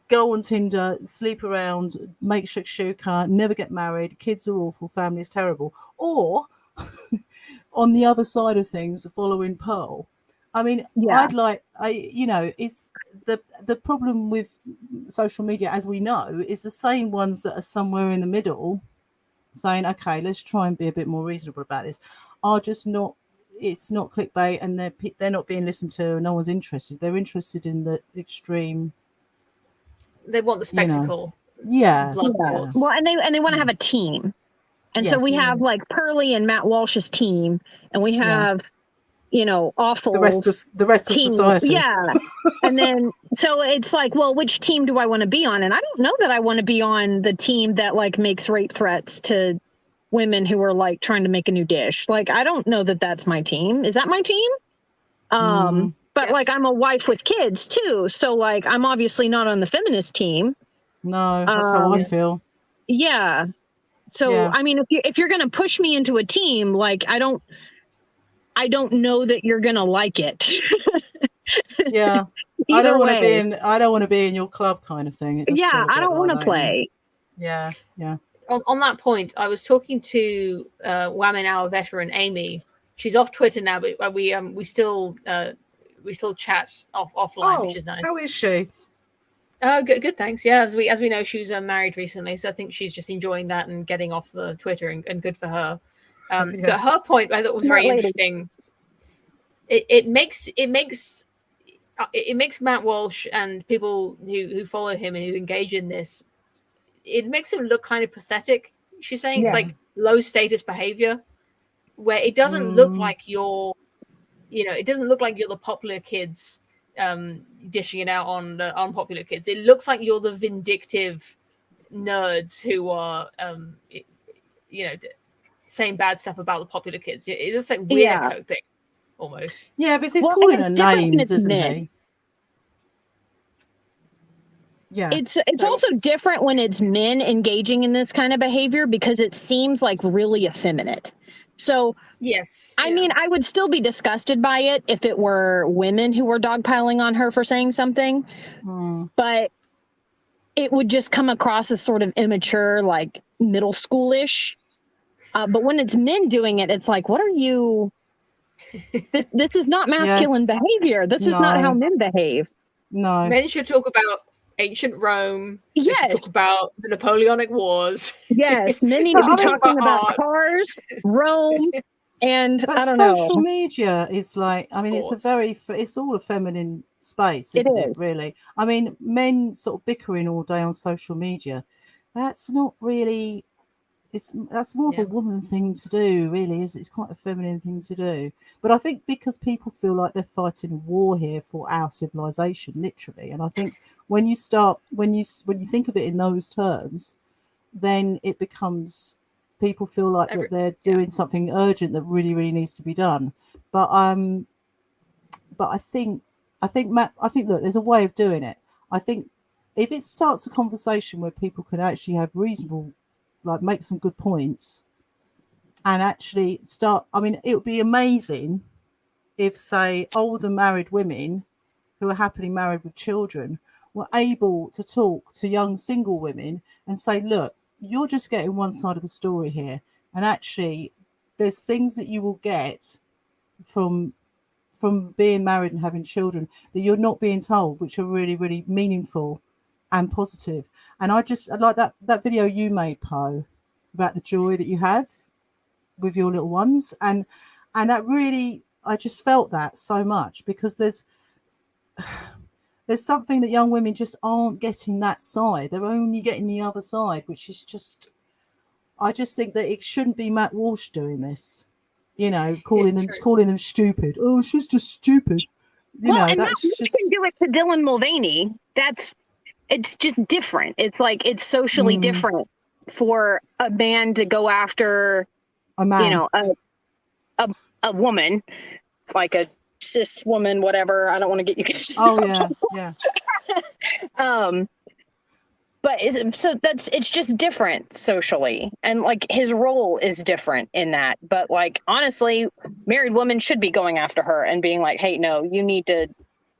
[SPEAKER 3] go on Tinder, sleep around, make shakshuka, never get married, kids are awful, family's terrible, or on the other side of things, following Pearl. I mean,
[SPEAKER 4] Yeah.
[SPEAKER 3] it's the problem with social media, as we know, is the same ones that are somewhere in the middle saying, okay, let's try and be a bit more reasonable about this, are just not, it's not clickbait, and they're not being listened to, and no one's interested. They're interested in the extreme.
[SPEAKER 2] They want the spectacle.
[SPEAKER 3] Yeah.
[SPEAKER 2] Blood sports.
[SPEAKER 4] Well, and they want to have a team. And so we
[SPEAKER 3] Yes.
[SPEAKER 4] have like Pearly and Matt Walsh's team, and we have, awful
[SPEAKER 3] The rest of
[SPEAKER 4] team.
[SPEAKER 3] society.
[SPEAKER 4] Yeah. And then, so it's like, well, which team do I want to be on? And I don't know that I want to be on the team that like makes rape threats to women who are like trying to make a new dish. Like, I don't know that that's my team. Is that my team? But
[SPEAKER 2] Yes.
[SPEAKER 4] like, I'm a wife with kids too. So like, I'm obviously not on the feminist team.
[SPEAKER 3] No, that's how I feel.
[SPEAKER 4] Yeah. So,
[SPEAKER 3] Yeah.
[SPEAKER 4] I mean, if you're going to push me into a team, like, I don't know that you're going to like it.
[SPEAKER 3] Yeah. I don't want to be in your club kind of thing.
[SPEAKER 4] Yeah, I don't want to play.
[SPEAKER 3] Yeah. Yeah.
[SPEAKER 2] On that point, I was talking to Woman Hour veteran Amy. She's off Twitter now, but we still chat offline, which is nice.
[SPEAKER 3] How is she?
[SPEAKER 2] Oh, good, thanks. Yeah, as we know, she was married recently, so I think she's just enjoying that and getting off the Twitter, and good for her. But her point I thought was
[SPEAKER 4] Smart
[SPEAKER 2] very
[SPEAKER 4] lady.
[SPEAKER 2] interesting. It makes Matt Walsh and people who follow him and who engage in this, it makes him look kind of pathetic. She's saying it's like low status behavior, where it doesn't look like it doesn't look like you're the popular kids dishing it out on unpopular kids. It looks like you're the vindictive nerds who are saying bad stuff about the popular kids. It looks like we're coping almost.
[SPEAKER 3] Yeah, but he's
[SPEAKER 4] Well,
[SPEAKER 3] calling
[SPEAKER 4] and
[SPEAKER 3] her
[SPEAKER 4] it's different when
[SPEAKER 3] names,
[SPEAKER 4] it's
[SPEAKER 3] isn't
[SPEAKER 4] men.
[SPEAKER 3] he? Yeah.
[SPEAKER 4] It's also different when it's men engaging in this kind of behavior, because it seems like really effeminate. So,
[SPEAKER 2] Yes.
[SPEAKER 4] I mean, I would still be disgusted by it if it were women who were dogpiling on her for saying something, but it would just come across as sort of immature, like middle schoolish. But when it's men doing it, it's like, what are you? This is not masculine behavior. This is not how men behave.
[SPEAKER 3] No.
[SPEAKER 2] Men should talk about ancient Rome. They should
[SPEAKER 4] Yes.
[SPEAKER 2] talk about the Napoleonic Wars.
[SPEAKER 4] Yes, men need to be talking about
[SPEAKER 2] art.
[SPEAKER 4] cars, Rome, and
[SPEAKER 3] But
[SPEAKER 4] I don't know.
[SPEAKER 3] social media is like, I mean,
[SPEAKER 2] Sports.
[SPEAKER 3] it's all a feminine space,
[SPEAKER 4] It
[SPEAKER 3] isn't it,
[SPEAKER 4] is.
[SPEAKER 3] really? I mean, men sort of bickering all day on social media, that's not really, that's more of a woman thing to do, really. It's quite a feminine thing to do. But I think because people feel like they're fighting a war here for our civilization, literally, and I think when you think of it in those terms, then it becomes, people feel like that they're doing something urgent that really, really needs to be done. But I think look, there's a way of doing it. I think if it starts a conversation where people can actually have reasonable, like, make some good points, and actually start, I mean, it would be amazing if, say, older married women who are happily married with children were able to talk to young single women and say, look, you're just getting one side of the story here, and actually there's things that you will get from being married and having children that you're not being told, which are really, really meaningful and positive. And I like that video you made, Poe, about the joy that you have with your little ones, and that really, I just felt that so much, because there's something that young women just aren't getting, that side. They're only getting the other side, which is just, I just think that it shouldn't be Matt Walsh doing this, calling them stupid. Oh, she's just stupid.
[SPEAKER 4] And Matt
[SPEAKER 3] that's
[SPEAKER 4] Walsh
[SPEAKER 3] just,
[SPEAKER 4] can do it to Dylan Mulvaney. It's just different. It's like, it's socially different for a man to go after
[SPEAKER 3] a man.
[SPEAKER 4] A woman, like a cis woman, whatever. I don't want to get you guys.
[SPEAKER 3] Oh yeah.
[SPEAKER 4] But it's just different socially, and like his role is different in that. But like honestly, married women should be going after her and being like, hey, no, you need to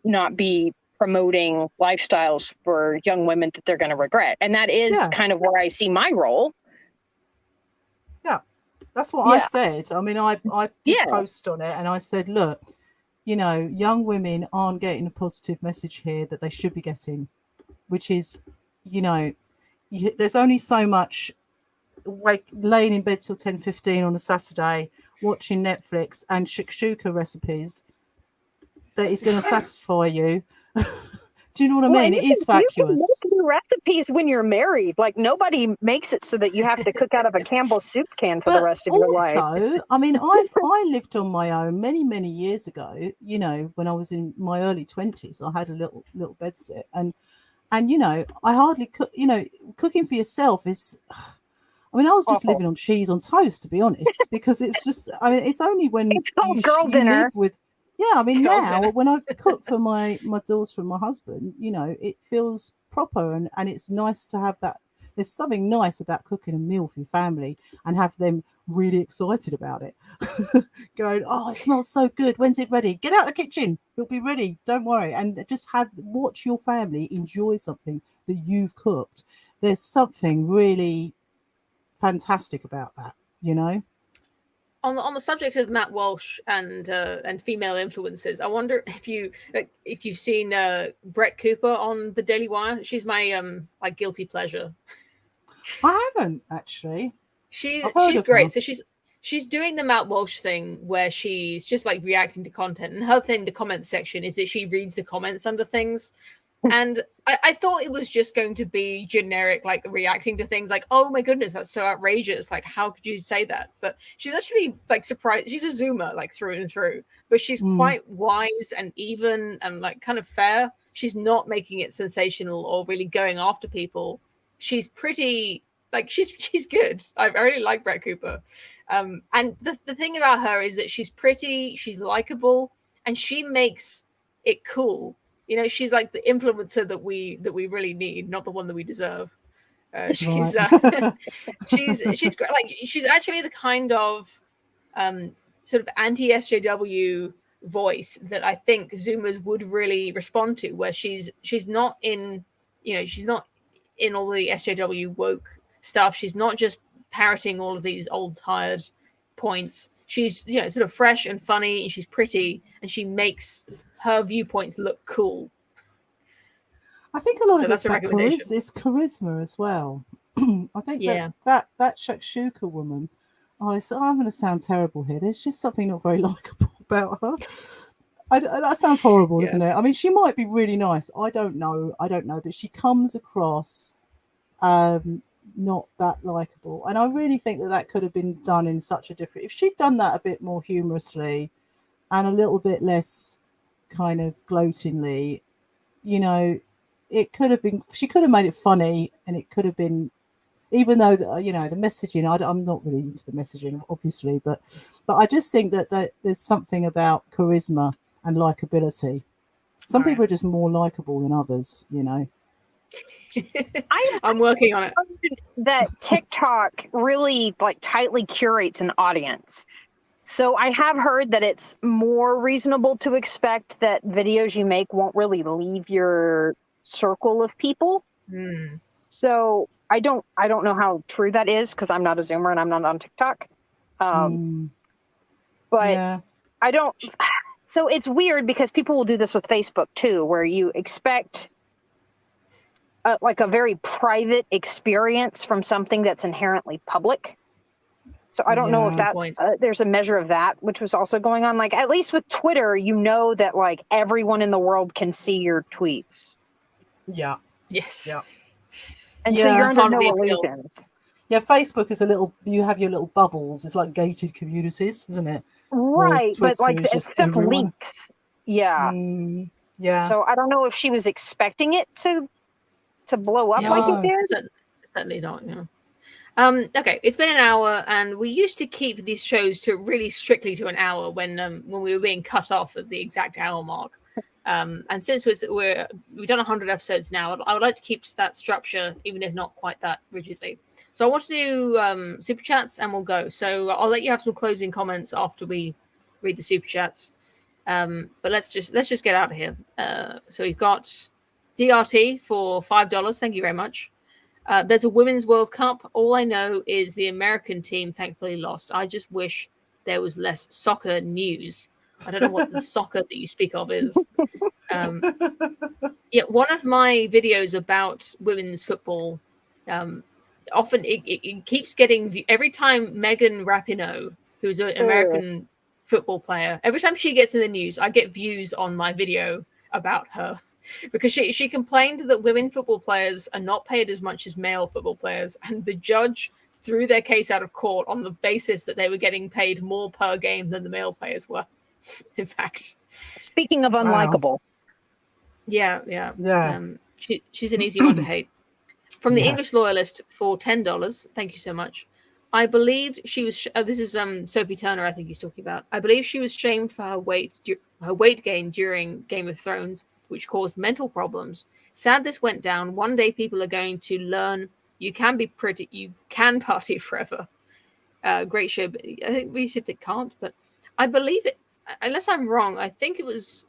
[SPEAKER 4] not be promoting lifestyles for young women that they're going to regret. And that is kind of where I see my role.
[SPEAKER 3] Yeah, that's what I said. I mean, I did post on it and I said, look, you know, young women aren't getting a positive message here that they should be getting, which is, you know, there's only so much like laying in bed till 10:15 on a Saturday watching Netflix and shakshuka recipes that is going to satisfy you. Do you know what I mean? It is vacuous.
[SPEAKER 4] You can make new recipes when you're married. Like nobody makes it so that you have to cook out of a Campbell's soup can for the rest of your life.
[SPEAKER 3] Also, I mean, I lived on my own many years ago. You know, when I was in my early 20s, I had a little bedsit, and you know, I hardly cook. You know, cooking for yourself is. I mean, I was just living on cheese on toast, to be honest, because it's just. I mean, it's only when
[SPEAKER 4] it's called girl dinner.
[SPEAKER 3] Live with. Yeah, I mean, now when I cook for my daughter and my husband, you know, it feels proper and it's nice to have that. There's something nice about cooking a meal for your family and have them really excited about it. Going, oh, it smells so good. When's it ready? Get out of the kitchen. It'll be ready. Don't worry. And just watch your family enjoy something that you've cooked. There's something really fantastic about that, you know?
[SPEAKER 2] On the subject of Matt Walsh and female influencers, I wonder if you've seen Brett Cooper on the Daily Wire. She's my like guilty pleasure.
[SPEAKER 3] I haven't actually.
[SPEAKER 2] She's great. So she's doing the Matt Walsh thing where she's just like reacting to content, and her thing, the comment section, is that she reads the comments under things. And I thought it was just going to be generic, like reacting to things like, oh my goodness, that's so outrageous. Like, how could you say that? But she's actually like surprised. She's a Zoomer, like through and through, but she's quite wise and even and like kind of fair. She's not making it sensational or really going after people. She's pretty, like, she's good. I really like Brett Cooper. And the thing about her is that she's pretty, she's likable, and she makes it cool. You know, she's like the influencer that we really need, not the one that we deserve. She's she's great. Like, she's actually the kind of sort of anti-SJW voice that I think Zoomers would really respond to. Where she's not in, you know, she's not in all the SJW woke stuff. She's not just parroting all of these old tired points. She's, you know, sort of fresh and funny, and she's pretty, and she makes her viewpoints look cool.
[SPEAKER 3] I think a lot of it's about charisma as well. I think that shakshuka woman. I'm going to sound terrible here. There's just something not very likable about her. That sounds horrible, isn't it? I mean, she might be really nice. I don't know, but she comes across not that likable, and I really think that could have been done in such a different. If she'd done that a bit more humorously and a little bit less kind of gloatingly, you know, it could have been. She could have made it funny, and it could have been. Even though you know, the messaging, I'm not really into the messaging, obviously, but I just think that there's something about charisma and likability. Some people are just more likable than others, you know.
[SPEAKER 2] I'm working on it.
[SPEAKER 4] That TikTok really like tightly curates an audience. So I have heard that it's more reasonable to expect that videos you make won't really leave your circle of people. So I don't know how true that is, because I'm not a Zoomer and I'm not on TikTok. But yeah. I don't. So it's weird because people will do this with Facebook too, where you expect like a very private experience from something that's inherently public. So I don't know if that's there's a measure of that, which was also going on. Like, at least with Twitter, you know that like everyone in the world can see your tweets.
[SPEAKER 3] Yeah.
[SPEAKER 2] Yes.
[SPEAKER 3] Yeah.
[SPEAKER 4] And so you're under no illusions.
[SPEAKER 3] Yeah, Facebook is you have your little bubbles. It's like gated communities, isn't it?
[SPEAKER 4] Right, but like stuff leaks. Yeah.
[SPEAKER 3] Yeah.
[SPEAKER 4] So I don't know if she was expecting it to blow up like it did.
[SPEAKER 2] Certainly not, yeah. Okay, it's been an hour, and we used to keep these shows to really strictly to an hour when we were being cut off at the exact hour mark. And since we've done 100 episodes now, I would like to keep that structure, even if not quite that rigidly. So I want to do super chats, and we'll go. So I'll let you have some closing comments after we read the super chats. But let's just get out of here. So we've got DRT for $5. Thank you very much. There's a Women's World Cup. All I know is the American team thankfully lost. I just wish there was less soccer news. I don't know what the soccer that you speak of is. Yeah, one of my videos about women's football, often it keeps getting, every time Megan Rapinoe, who's an American football player, every time she gets in the news, I get views on my video about her. Because she complained that women football players are not paid as much as male football players, and the judge threw their case out of court on the basis that they were getting paid more per game than the male players were. In fact,
[SPEAKER 4] speaking of unlikable,
[SPEAKER 2] yeah. She's an easy one to hate. From the English Loyalist for $10, thank you so much. I believed she was. This is Sophie Turner, I think he's talking about. I believe she was shamed for her weight gain during Game of Thrones, which caused mental problems. Sad this went down. One day people are going to learn you can be pretty, you can party forever. Great show. But I think we said it can't, but I believe it. Unless I'm wrong, I think it was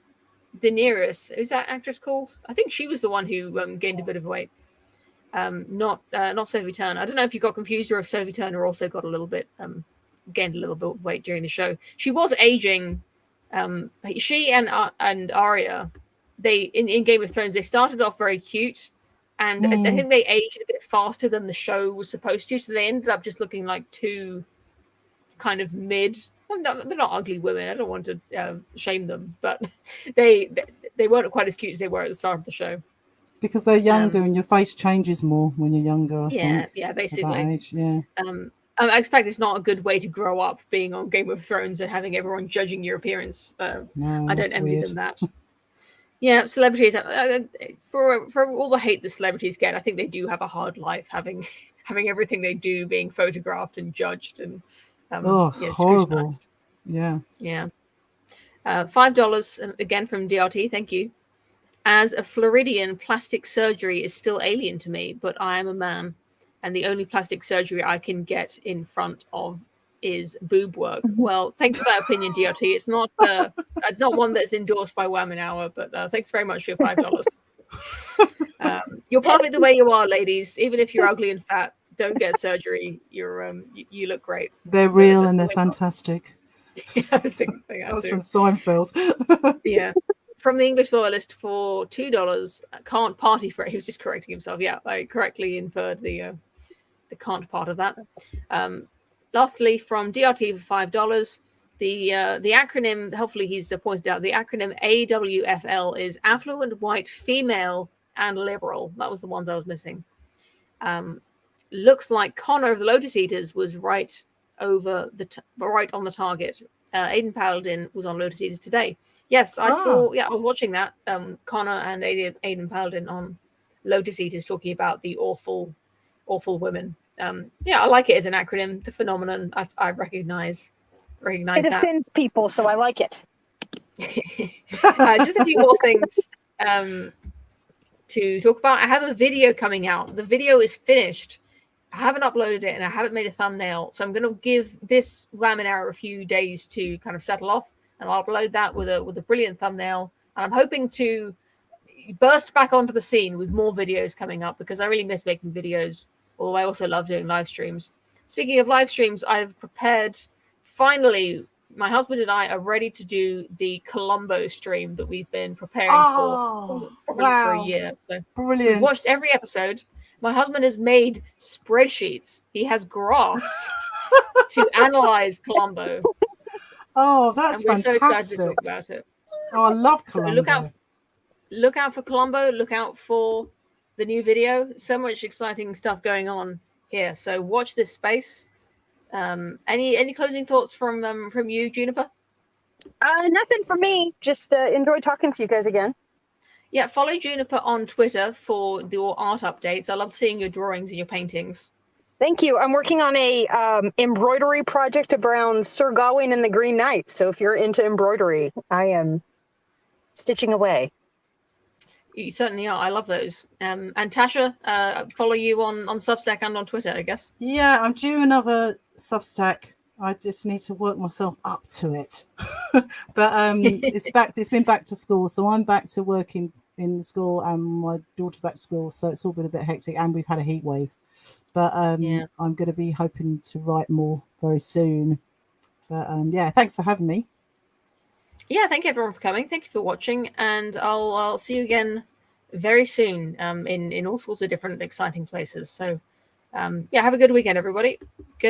[SPEAKER 2] Daenerys. Who's that actress called? I think she was the one who gained a bit of weight. Not Sophie Turner. I don't know if you got confused or if Sophie Turner also got a little bit gained a little bit of weight during the show. She was aging. She and Arya, they in Game of Thrones, they started off very cute, and I think they aged a bit faster than the show was supposed to. So they ended up just looking like two kind of mid. Well, no, they're not ugly women. I don't want to shame them, but they weren't quite as cute as they were at the start of the show.
[SPEAKER 3] Because they're younger and your face changes more when you're younger. I think,
[SPEAKER 2] basically.
[SPEAKER 3] at that age, yeah.
[SPEAKER 2] I expect it's not a good way to grow up, being on Game of Thrones and having everyone judging your appearance.
[SPEAKER 3] No,
[SPEAKER 2] I don't envy them that. Yeah, celebrities. For all the hate the celebrities get, I think they do have a hard life, having everything they do being photographed and judged and
[SPEAKER 3] it's horrible. Yeah.
[SPEAKER 2] $5 again from DRT. Thank you. As a Floridian, plastic surgery is still alien to me, but I am a man, and the only plastic surgery I can get in front of is boob work. Well, thanks for that opinion, DRT. It's not one that's endorsed by Wham! Hour, but thanks very much for your $5. You're perfect the way you are, ladies. Even if you're ugly and fat, don't get surgery. You look great.
[SPEAKER 3] They're real and they're fantastic.
[SPEAKER 2] That was
[SPEAKER 3] from Seinfeld.
[SPEAKER 2] Yeah. From the English Loyalist for $2, can't party for it. He was just correcting himself. Yeah, I correctly inferred the can't part of that. Lastly, from DRT for $5, the acronym, hopefully he's pointed out, the acronym AWFL is Affluent, White, Female, and Liberal. That was the ones I was missing. Looks like Connor of the Lotus Eaters was right on the target. Aidan Paladin was on Lotus Eaters today. Yes, I saw. Yeah, I was watching that. Connor and Aidan Paladin on Lotus Eaters talking about the awful women. I like it as an acronym. The phenomenon I recognize
[SPEAKER 4] it
[SPEAKER 2] that. It
[SPEAKER 4] offends people, so I like it.
[SPEAKER 2] Just a few more things to talk about. I have a video coming out. The video is finished. I haven't uploaded it and I haven't made a thumbnail, so I'm going to give this Wham! Hour a few days to kind of settle off, and I'll upload that with a brilliant thumbnail. And I'm hoping to burst back onto the scene with more videos coming up, because I really miss making videos, although I also love doing live streams. Speaking of live streams, I've prepared, finally, my husband and I are ready to do the Columbo stream that we've been preparing for a year. So
[SPEAKER 3] brilliant.
[SPEAKER 2] We've watched every episode. My husband has made spreadsheets. He has graphs to analyze Columbo.
[SPEAKER 3] Oh, that's fantastic.
[SPEAKER 2] So excited to talk about it.
[SPEAKER 3] Oh, I love Columbo.
[SPEAKER 2] So look out for Columbo. Look out for the new video. So much exciting stuff going on here. So watch this space. Any closing thoughts from you, Juniper?
[SPEAKER 4] Nothing from me. Just enjoy talking to you guys again.
[SPEAKER 2] Yeah, follow Juniper on Twitter for your art updates. I love seeing your drawings and your paintings.
[SPEAKER 7] Thank you. I'm working on a embroidery project around Sir Gawain and the Green Knight. So if you're into embroidery, I am stitching away.
[SPEAKER 2] You certainly are. I love those. And Tasha, follow you on Substack and on Twitter, I guess.
[SPEAKER 3] Yeah, I'm due another Substack. I just need to work myself up to it. But it's been back to school, so I'm back to working in the school, and my daughter's back to school, so it's all been a bit hectic, and we've had a heat wave. But I'm going to be hoping to write more very soon. But thanks for having me.
[SPEAKER 2] Yeah, thank you everyone for coming. Thank you for watching, and I'll see you again very soon in all sorts of different exciting places. So have a good weekend, everybody.